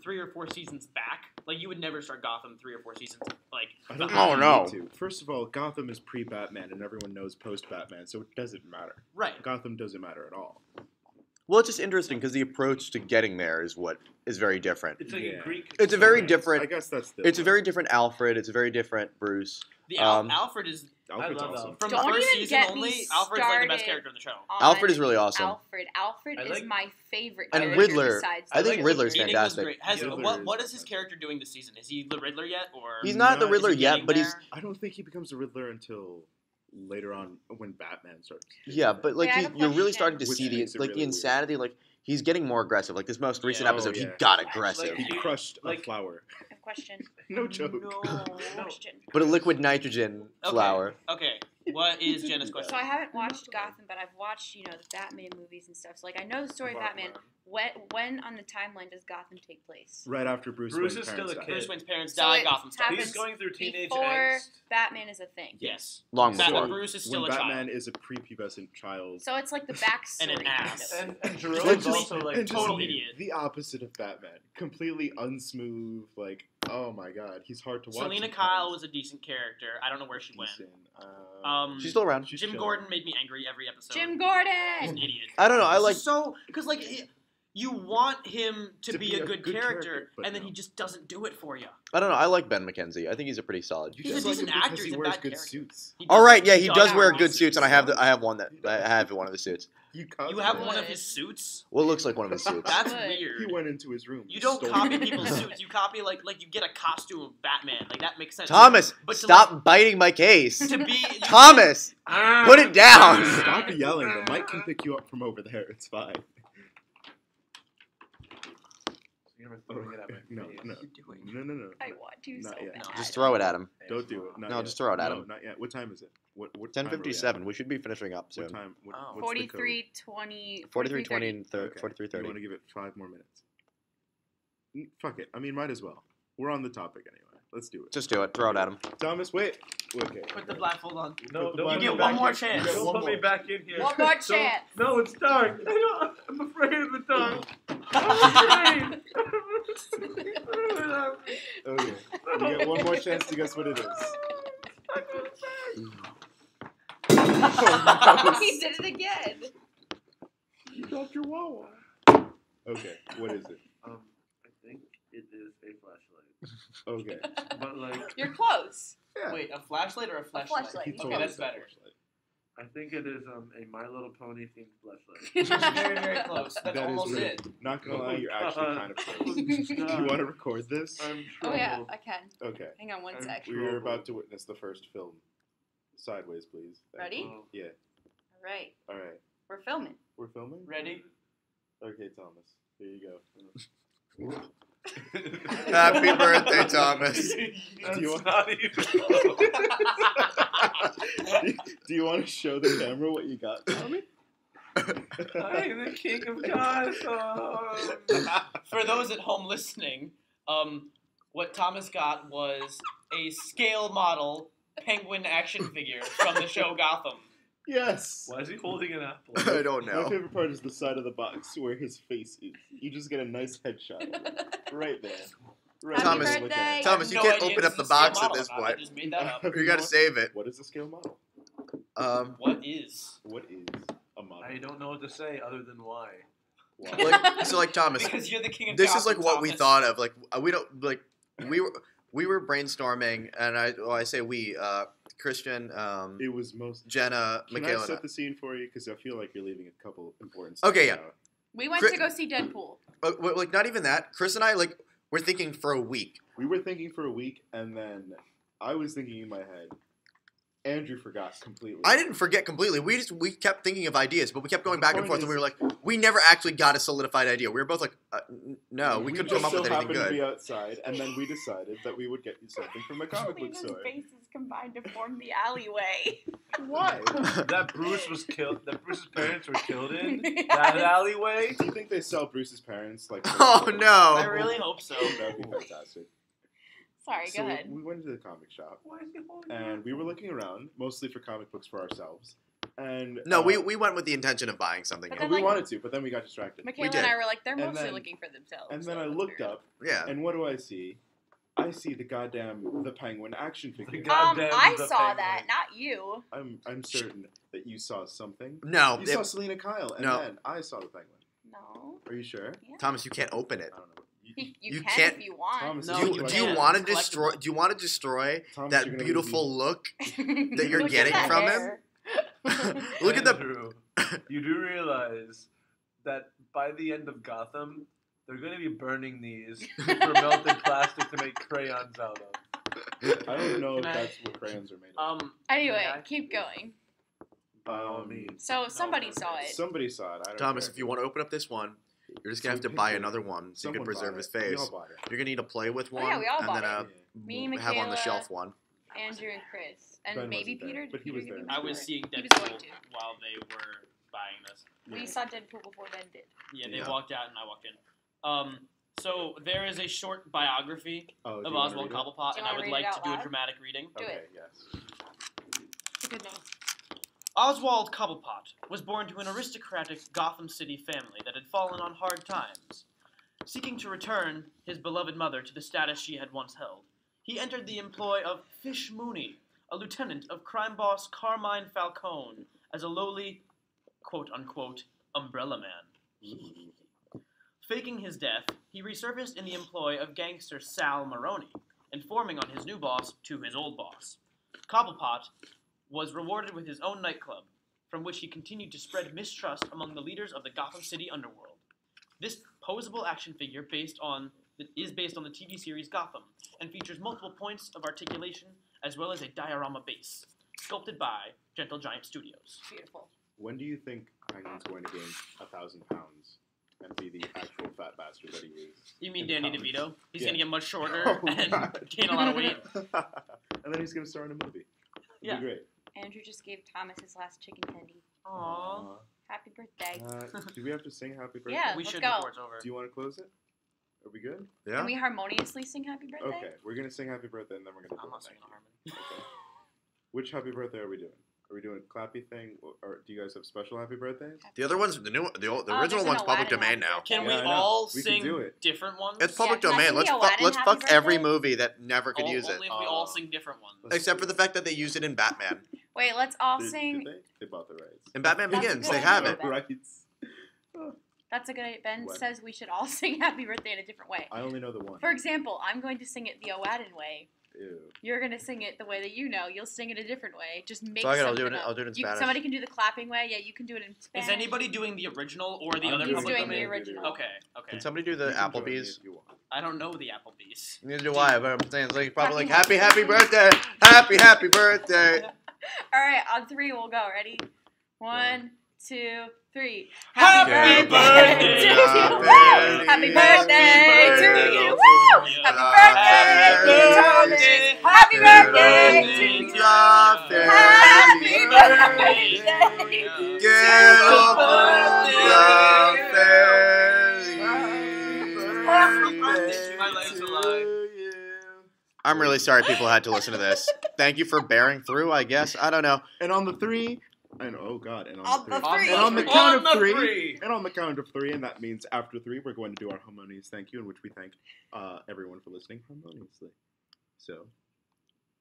Speaker 5: 3 or 4 seasons back, like you would never start Gotham 3 or 4 seasons like
Speaker 2: I don't
Speaker 5: behind.
Speaker 2: think
Speaker 1: Oh,
Speaker 2: you
Speaker 1: no.
Speaker 2: need to. First of all, Gotham is pre-Batman, and everyone knows post-Batman, so it doesn't matter.
Speaker 5: Right.
Speaker 2: Gotham doesn't matter at all.
Speaker 1: Well, it's just interesting because the approach to getting there is what is very different.
Speaker 6: It's like
Speaker 2: Yeah.
Speaker 6: a Greek.
Speaker 1: It's a very
Speaker 6: story.
Speaker 1: different.
Speaker 2: I guess that's the.
Speaker 1: It's a very different Alfred. It's a very different Bruce.
Speaker 5: The
Speaker 1: Um,
Speaker 5: Alfred is
Speaker 2: Alfred's
Speaker 6: I love
Speaker 2: awesome.
Speaker 5: from
Speaker 4: Don't
Speaker 5: the first
Speaker 4: even
Speaker 5: season
Speaker 4: get me
Speaker 5: only. Alfred's like the best
Speaker 4: started
Speaker 5: character in the show.
Speaker 4: on
Speaker 1: Alfred is really awesome.
Speaker 4: Alfred
Speaker 6: I
Speaker 4: is
Speaker 6: like-
Speaker 4: my favorite
Speaker 1: And
Speaker 4: character
Speaker 1: Riddler.
Speaker 4: besides
Speaker 1: I
Speaker 4: the
Speaker 1: think
Speaker 4: Riddler.
Speaker 1: Riddler's
Speaker 5: Phoenix was
Speaker 1: fantastic.
Speaker 5: great. Has
Speaker 2: Riddler
Speaker 5: what
Speaker 2: is
Speaker 5: is his
Speaker 2: fantastic.
Speaker 5: character doing this season? Is he the Riddler yet, or
Speaker 1: He's not the
Speaker 2: Not-
Speaker 1: Riddler
Speaker 5: is he
Speaker 1: yet,
Speaker 5: getting
Speaker 1: but he's
Speaker 5: there?
Speaker 2: I don't think he becomes a Riddler until later on when Batman starts.
Speaker 1: yeah. But like
Speaker 4: Wait, I have a
Speaker 1: you're really
Speaker 4: question.
Speaker 1: starting to
Speaker 2: Which
Speaker 1: see the
Speaker 2: makes it
Speaker 1: like the
Speaker 2: really weird.
Speaker 1: insanity. Like he's getting more aggressive. Like this most recent
Speaker 5: Yeah.
Speaker 1: episode,
Speaker 2: Oh,
Speaker 1: he
Speaker 2: yeah.
Speaker 1: got aggressive.
Speaker 6: Like,
Speaker 2: He crushed a
Speaker 6: like-
Speaker 2: flower.
Speaker 4: I have a question.
Speaker 2: No joke.
Speaker 4: Question.
Speaker 1: But a liquid nitrogen
Speaker 5: Okay.
Speaker 1: flower.
Speaker 5: Okay, what is Jenna's question?
Speaker 4: So I haven't watched Gotham, but I've watched, the Batman movies and stuff. So like I know the story of Batman. When on the timeline does Gotham take place?
Speaker 2: Right after Bruce
Speaker 6: Bruce
Speaker 2: Wayne's
Speaker 6: is still
Speaker 2: parents
Speaker 6: a
Speaker 2: died.
Speaker 6: kid.
Speaker 5: Bruce Wayne's parents
Speaker 4: So
Speaker 5: die.
Speaker 4: it
Speaker 5: Gotham starts.
Speaker 4: happens
Speaker 6: He's going through teenage
Speaker 4: before
Speaker 6: angst.
Speaker 4: Batman is a thing.
Speaker 5: Yes.
Speaker 1: Long
Speaker 5: Batman
Speaker 1: before.
Speaker 5: Bruce is still
Speaker 2: when
Speaker 5: a
Speaker 2: Batman
Speaker 5: child.
Speaker 2: is a prepubescent child.
Speaker 4: So it's like the backstory.
Speaker 5: And an ass.
Speaker 4: Kind of.
Speaker 6: And Jerome's
Speaker 1: Let's just-
Speaker 6: also like
Speaker 2: and just
Speaker 5: total idiot.
Speaker 2: The opposite of Batman. Completely unsmooth. Like, oh my god, he's hard to watch.
Speaker 5: Selena
Speaker 2: sometimes.
Speaker 5: Kyle was a decent character. I don't know where she went.
Speaker 2: Decent.
Speaker 1: She's still around.
Speaker 2: she's
Speaker 5: Jim
Speaker 2: chilling.
Speaker 5: Gordon made me angry every episode.
Speaker 4: Jim
Speaker 5: He's an
Speaker 4: Gordon.
Speaker 5: idiot.
Speaker 1: I don't know. I
Speaker 5: It's
Speaker 1: like.
Speaker 5: just so because like you want him to be a good character,
Speaker 2: but
Speaker 5: and then
Speaker 2: no.
Speaker 5: he just doesn't do it for you.
Speaker 1: I don't know. I like Ben McKenzie. I think he's a pretty solid.
Speaker 2: You
Speaker 5: He's a
Speaker 2: just like
Speaker 5: decent
Speaker 2: him because
Speaker 5: actor,
Speaker 2: he
Speaker 5: he's a
Speaker 2: wears
Speaker 5: bad
Speaker 2: good
Speaker 5: character.
Speaker 2: suits.
Speaker 5: He
Speaker 1: All
Speaker 5: does-
Speaker 1: right, yeah, he
Speaker 5: does
Speaker 1: does wear
Speaker 5: have
Speaker 1: good
Speaker 5: suits.
Speaker 1: suits, and I have one that I have one of the suits.
Speaker 2: You
Speaker 5: You have
Speaker 4: Good.
Speaker 5: one of his suits.
Speaker 1: Well, it looks like one of his suits.
Speaker 5: That's
Speaker 4: Good.
Speaker 5: weird.
Speaker 2: He went into his room.
Speaker 5: You don't
Speaker 2: stole
Speaker 5: copy
Speaker 2: it.
Speaker 5: people's suits. You copy like you get a costume of Batman. Like that makes sense.
Speaker 1: Thomas,
Speaker 5: But to,
Speaker 1: stop biting my case.
Speaker 5: to be
Speaker 1: Thomas, put it down.
Speaker 2: Stop yelling. The mic can pick you up from over there. It's fine.
Speaker 6: You're throwing it at my
Speaker 2: No,
Speaker 6: face.
Speaker 2: no,
Speaker 5: What are you doing?
Speaker 2: no.
Speaker 4: I want to so
Speaker 2: Not yet.
Speaker 4: bad.
Speaker 1: Just throw it at him.
Speaker 2: Don't do it. Not
Speaker 1: No,
Speaker 2: yet.
Speaker 1: just throw it at
Speaker 2: No,
Speaker 1: him.
Speaker 2: not yet. What time is it? What time are we at?
Speaker 1: 10:57. We should be finishing up
Speaker 2: What
Speaker 1: soon.
Speaker 2: time? What,
Speaker 5: Oh.
Speaker 2: what's the code?
Speaker 4: 43:20.
Speaker 1: 43:20 and
Speaker 2: Okay.
Speaker 1: 43:30.
Speaker 2: You want to give it 5 more minutes? Fuck it. I mean, might as well. We're on the topic anyway. Let's do it.
Speaker 1: Just do it. Throw it at him.
Speaker 2: Thomas, wait. Okay.
Speaker 5: Put the blindfold on.
Speaker 6: No,
Speaker 2: Put the
Speaker 6: don't
Speaker 2: black-
Speaker 6: put
Speaker 5: You
Speaker 6: me
Speaker 5: get one
Speaker 6: back
Speaker 5: more
Speaker 6: in-
Speaker 5: chance.
Speaker 6: Don't
Speaker 2: One
Speaker 6: put me
Speaker 2: more.
Speaker 6: back in here.
Speaker 4: One more
Speaker 6: Don't-
Speaker 4: chance.
Speaker 6: No, it's dark. I'm afraid of the dark. I'm afraid.
Speaker 2: Okay. You get one more chance to guess what it is. Oh,
Speaker 4: He did it again.
Speaker 2: you dropped your wawa. Okay. What is it?
Speaker 6: I think It is a flashlight.
Speaker 2: Okay.
Speaker 6: But like,
Speaker 4: You're close.
Speaker 2: Yeah.
Speaker 5: Wait, a flashlight or a flashlight?
Speaker 4: flashlight.
Speaker 2: He
Speaker 4: Okay,
Speaker 2: told
Speaker 5: Okay,
Speaker 2: us
Speaker 5: that's
Speaker 2: it's a
Speaker 5: better.
Speaker 2: flashlight.
Speaker 6: I think it is a My Little Pony themed
Speaker 5: It's
Speaker 6: flashlight.
Speaker 5: very, very close. That's
Speaker 2: That is
Speaker 5: almost
Speaker 2: really-
Speaker 5: it.
Speaker 2: Not gonna lie, you're actually kind of close.
Speaker 6: Oh,
Speaker 2: Do you
Speaker 6: God.
Speaker 2: want to record this?
Speaker 6: I'm
Speaker 4: Oh yeah,
Speaker 6: troubled.
Speaker 4: I can.
Speaker 2: Okay.
Speaker 4: Hang on one
Speaker 6: I'm
Speaker 4: sec.
Speaker 6: sure.
Speaker 2: We're about to witness the first film. Sideways, please.
Speaker 4: Ready?
Speaker 6: Oh.
Speaker 2: Yeah.
Speaker 4: All right,
Speaker 2: All right.
Speaker 4: we're filming.
Speaker 2: We're filming?
Speaker 5: Ready?
Speaker 2: Okay, Thomas. Here you go.
Speaker 1: Happy birthday, Thomas.
Speaker 6: That's
Speaker 2: Do you want-
Speaker 6: not even
Speaker 2: Do you want to show the camera what you got, Tommy?
Speaker 6: I'm the king of Gotham.
Speaker 5: For those at home listening, what Thomas got was a scale model penguin action figure from the show Gotham.
Speaker 2: Yes.
Speaker 6: Why is he holding an apple?
Speaker 1: I don't
Speaker 2: My
Speaker 1: know.
Speaker 2: favorite part is the side of the box where his face is. You just get a nice headshot of it. Right there. Right
Speaker 4: Happy
Speaker 1: Thomas-
Speaker 2: there. Look at
Speaker 4: birthday.
Speaker 2: it.
Speaker 1: Thomas, you
Speaker 5: No
Speaker 1: can't
Speaker 5: idea
Speaker 1: open
Speaker 5: this
Speaker 1: up the
Speaker 5: is a scale
Speaker 1: box at
Speaker 5: model
Speaker 1: this
Speaker 5: or not. I
Speaker 1: point.
Speaker 5: just made that up.
Speaker 1: You gotta save it.
Speaker 2: What is a scale model?
Speaker 5: What is?
Speaker 2: What is a model?
Speaker 6: I don't know what to say other than why.
Speaker 2: Wow.
Speaker 1: Like Thomas,
Speaker 5: Because you're the king of
Speaker 1: this
Speaker 5: Gotham,
Speaker 1: is like what we
Speaker 5: Thomas.
Speaker 1: thought of. Like we don't like we were brainstorming, and I say we, Christian,
Speaker 2: It was most.
Speaker 1: Jenna,
Speaker 2: Can
Speaker 1: Michaela.
Speaker 2: I set the scene for you? Because I feel like you're leaving a couple important stuff
Speaker 1: Okay, yeah.
Speaker 2: out.
Speaker 4: We went
Speaker 1: Cri-
Speaker 4: to go see Deadpool.
Speaker 1: Like not even that. Chris and I we're thinking for a week.
Speaker 2: We were thinking for a week, and then I was thinking in my head. Andrew forgot completely.
Speaker 1: I didn't forget completely. We kept thinking of ideas, but we kept going
Speaker 2: The
Speaker 1: back and
Speaker 2: point
Speaker 1: forth, and we
Speaker 2: is-
Speaker 1: were like, we never actually got a solidified idea. We were both like, no, we couldn't
Speaker 2: just
Speaker 1: come up with
Speaker 2: so
Speaker 1: anything
Speaker 2: happened to be
Speaker 1: good.
Speaker 2: outside, and then we decided that we would get you something from a comic book store.
Speaker 4: faces combined to form the alleyway.
Speaker 2: Why?
Speaker 6: That Bruce was killed. That Bruce's parents were killed in
Speaker 4: Yes.
Speaker 6: that alleyway.
Speaker 2: Do you think they sell Bruce's parents like?
Speaker 1: Oh no!
Speaker 5: I really hope so.
Speaker 2: That'd be fantastic.
Speaker 4: Sorry,
Speaker 2: So
Speaker 4: go ahead.
Speaker 2: we went to the comic shop,
Speaker 6: Why is he holding
Speaker 2: and we were looking around, mostly for comic books for ourselves. And
Speaker 1: No, we went with the intention of buying something.
Speaker 4: But
Speaker 1: new.
Speaker 4: then,
Speaker 2: we
Speaker 4: like-
Speaker 2: wanted to, but then we got distracted.
Speaker 4: Michaela
Speaker 1: did.
Speaker 4: and I were like, they're
Speaker 2: And
Speaker 4: mostly
Speaker 2: then-
Speaker 4: looking for themselves.
Speaker 2: And then
Speaker 4: so
Speaker 2: I
Speaker 4: that's
Speaker 2: looked
Speaker 4: weird.
Speaker 2: up,
Speaker 1: Yeah.
Speaker 2: and what do I see? I see the Penguin action figure.
Speaker 6: Goddamn
Speaker 4: I
Speaker 6: the
Speaker 4: saw
Speaker 6: penguin.
Speaker 4: that, not you.
Speaker 2: I'm certain that you saw something.
Speaker 1: No,
Speaker 2: You saw Selena Kyle, and
Speaker 1: No.
Speaker 2: then I saw the Penguin.
Speaker 4: No.
Speaker 2: Are you sure?
Speaker 4: Yeah.
Speaker 1: Thomas, you can't open it.
Speaker 2: I don't know.
Speaker 4: You can
Speaker 1: can't-
Speaker 4: if you want.
Speaker 2: Thomas,
Speaker 5: No,
Speaker 1: do
Speaker 5: you
Speaker 1: you
Speaker 5: can't.
Speaker 1: want to
Speaker 5: It's
Speaker 1: destroy?
Speaker 5: collectible.
Speaker 1: Do you want to destroy
Speaker 2: Thomas,
Speaker 1: that
Speaker 2: you're gonna
Speaker 1: beautiful look?
Speaker 4: that
Speaker 1: you're getting from him? Look at the.
Speaker 6: Andrew, you do realize that by the end of Gotham, they're going to be burning these for melted plastic to make crayons out of.
Speaker 2: I don't know if
Speaker 5: Can I-
Speaker 2: that's what crayons are made of.
Speaker 4: Anyway,
Speaker 5: Yeah.
Speaker 4: keep going.
Speaker 6: By all means.
Speaker 4: So somebody saw it.
Speaker 2: Somebody saw it. I don't
Speaker 1: Thomas,
Speaker 2: care.
Speaker 1: if you want to open up this one, you're just gonna
Speaker 2: So
Speaker 1: have to
Speaker 2: pick
Speaker 1: buy
Speaker 2: it.
Speaker 1: another one so you can
Speaker 2: Someone
Speaker 1: preserve
Speaker 2: bought
Speaker 1: his
Speaker 2: it. We
Speaker 1: face.
Speaker 2: all bought it.
Speaker 1: You're gonna need to play with
Speaker 4: Oh,
Speaker 1: one,
Speaker 4: yeah, we all
Speaker 1: and
Speaker 4: bought
Speaker 1: then
Speaker 4: Me,
Speaker 1: we'll have on the
Speaker 4: Michaela,
Speaker 1: shelf one.
Speaker 4: Andrew and Chris. And
Speaker 2: Ben
Speaker 4: maybe
Speaker 2: wasn't there,
Speaker 4: Peter.
Speaker 2: but he
Speaker 4: Did
Speaker 2: was
Speaker 4: Peter give
Speaker 2: there.
Speaker 4: me
Speaker 5: I was
Speaker 4: the
Speaker 5: seeing
Speaker 4: He was going
Speaker 5: Deadpool
Speaker 4: to.
Speaker 5: while they were buying this.
Speaker 4: We saw Deadpool before Ben did.
Speaker 5: Yeah, they
Speaker 1: Yeah.
Speaker 5: walked out and I walked in. So there is a short biography
Speaker 2: Oh, do
Speaker 5: of
Speaker 2: you wanna
Speaker 5: Oswald
Speaker 2: read it?
Speaker 5: Cobblepot,
Speaker 4: Do you
Speaker 5: and I
Speaker 4: wanna
Speaker 5: would
Speaker 4: read
Speaker 5: like
Speaker 4: it
Speaker 5: to
Speaker 4: out
Speaker 5: do a
Speaker 4: loud?
Speaker 5: dramatic reading.
Speaker 4: Do
Speaker 2: Okay,
Speaker 4: it.
Speaker 2: yes.
Speaker 4: It's a good name.
Speaker 5: Oswald Cobblepot was born to an aristocratic Gotham City family that had fallen on hard times. Seeking to return his beloved mother to the status she had once held, he entered the employ of Fish Mooney, a lieutenant of crime boss Carmine Falcone, as a lowly, quote-unquote, umbrella man. Faking his death, he resurfaced in the employ of gangster Sal Maroney, informing on his new boss to his old boss. Cobblepot was rewarded with his own nightclub, from which he continued to spread mistrust among the leaders of the Gotham City underworld. This posable action figure is based on the TV series Gotham, and features multiple points of articulation, as well as a diorama base, sculpted by Gentle Giant Studios.
Speaker 4: Beautiful.
Speaker 2: When do you think Penguin's going to gain 1,000 pounds and be the actual fat bastard that he is?
Speaker 5: You mean
Speaker 2: In
Speaker 5: Danny
Speaker 2: comics.
Speaker 5: DeVito? He's
Speaker 2: Yeah.
Speaker 5: going to get much shorter
Speaker 2: Oh,
Speaker 5: and
Speaker 2: God.
Speaker 5: gain a lot of weight.
Speaker 2: And then he's going to star in a movie. It'll
Speaker 5: Yeah.
Speaker 2: be great.
Speaker 4: Andrew just gave Thomas his last chicken tendy.
Speaker 5: Aww.
Speaker 4: Happy birthday.
Speaker 2: Do we have to sing happy birthday?
Speaker 4: Yeah.
Speaker 5: We
Speaker 4: let's
Speaker 5: should
Speaker 4: go.
Speaker 5: before it's over.
Speaker 2: Do you want to close it? Are we good?
Speaker 1: Yeah.
Speaker 4: Can we harmoniously sing happy birthday?
Speaker 2: Okay, we're going to sing happy birthday and then we're going to
Speaker 5: I'm
Speaker 2: do
Speaker 5: not
Speaker 2: it.
Speaker 5: singing
Speaker 2: Thank
Speaker 5: harmony.
Speaker 2: you. Okay. Which happy birthday are we doing? Are we doing a clappy thing, or do you guys have special happy birthdays?
Speaker 1: The other one's the
Speaker 4: Oh,
Speaker 1: original
Speaker 4: there's an
Speaker 1: one's public
Speaker 4: Aladdin
Speaker 1: domain
Speaker 4: happy
Speaker 1: now.
Speaker 4: birthday.
Speaker 5: Can
Speaker 2: Yeah,
Speaker 5: we
Speaker 2: I know.
Speaker 5: all
Speaker 2: We can
Speaker 5: sing
Speaker 2: do it.
Speaker 5: different ones?
Speaker 1: It's public
Speaker 4: can I
Speaker 1: domain.
Speaker 4: sing
Speaker 1: Let's
Speaker 4: the Aladdin
Speaker 1: let's
Speaker 4: happy
Speaker 1: fuck every
Speaker 4: birthday?
Speaker 1: movie that never could use it,
Speaker 5: Only if we all sing different ones.
Speaker 1: except for the fact that they used it in Batman.
Speaker 4: Wait, let's all
Speaker 2: Did
Speaker 4: sing.
Speaker 2: they? They bought the rights.
Speaker 1: In Batman
Speaker 4: That's a
Speaker 1: Begins,
Speaker 4: good
Speaker 1: they have
Speaker 4: idea.
Speaker 1: it.
Speaker 2: Rights.
Speaker 4: That's That's a good. Ben
Speaker 2: What?
Speaker 4: says we should all sing "Happy Birthday" in a different way.
Speaker 2: I only know the one.
Speaker 4: For example, I'm going to sing it the Aladdin way.
Speaker 2: Ew.
Speaker 4: You're gonna sing it the way that you know. You'll sing it a different way. Just make
Speaker 1: So I'll
Speaker 4: something
Speaker 1: do it.
Speaker 4: up.
Speaker 1: I'll do it in Spanish.
Speaker 4: Somebody can do the clapping way. Yeah, you can do it in Spanish.
Speaker 5: Is anybody doing the original or the
Speaker 2: I'm
Speaker 5: other
Speaker 2: doing
Speaker 5: public
Speaker 4: doing the
Speaker 5: domain?
Speaker 4: original.
Speaker 5: Okay, okay.
Speaker 1: Can somebody do the
Speaker 2: You can join me
Speaker 1: Applebee's?
Speaker 2: if you want.
Speaker 5: I don't know the Applebee's.
Speaker 1: Neither do I, but I'm saying it's like probably like
Speaker 4: Happy
Speaker 1: happy birthday, happy birthday.
Speaker 4: All right, on 3 we'll go. Ready? 1, 2, 3.
Speaker 5: Happy birthday
Speaker 4: to
Speaker 5: to
Speaker 4: you!
Speaker 5: you.
Speaker 4: Happy birthday to you! Woo! Happy birthday, dear Thomas! Happy birthday to you! Happy birthday!
Speaker 1: Get up
Speaker 5: Happy birthday to my life's alive.
Speaker 1: I'm really sorry people had to listen to this. Thank you for bearing through, I guess. I don't know.
Speaker 2: And on the 3, and oh god, and
Speaker 4: On
Speaker 2: on
Speaker 4: the
Speaker 2: the 3,
Speaker 4: three.
Speaker 2: and on the
Speaker 5: On
Speaker 2: count
Speaker 5: the
Speaker 2: of 3,
Speaker 5: three.
Speaker 2: and on the count of 3, and that means after 3, we're going to do our harmonious thank you, in which we thank everyone for listening harmoniously. So,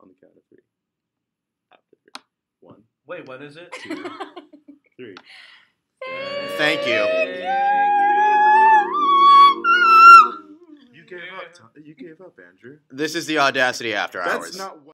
Speaker 2: on the count of 3, after 3, 1,
Speaker 6: Wait, when is it?
Speaker 2: 2, 3.
Speaker 1: Thank you.
Speaker 2: You gave up, Andrew.
Speaker 1: This is the Audacity After
Speaker 2: That's
Speaker 1: Hours.
Speaker 2: not what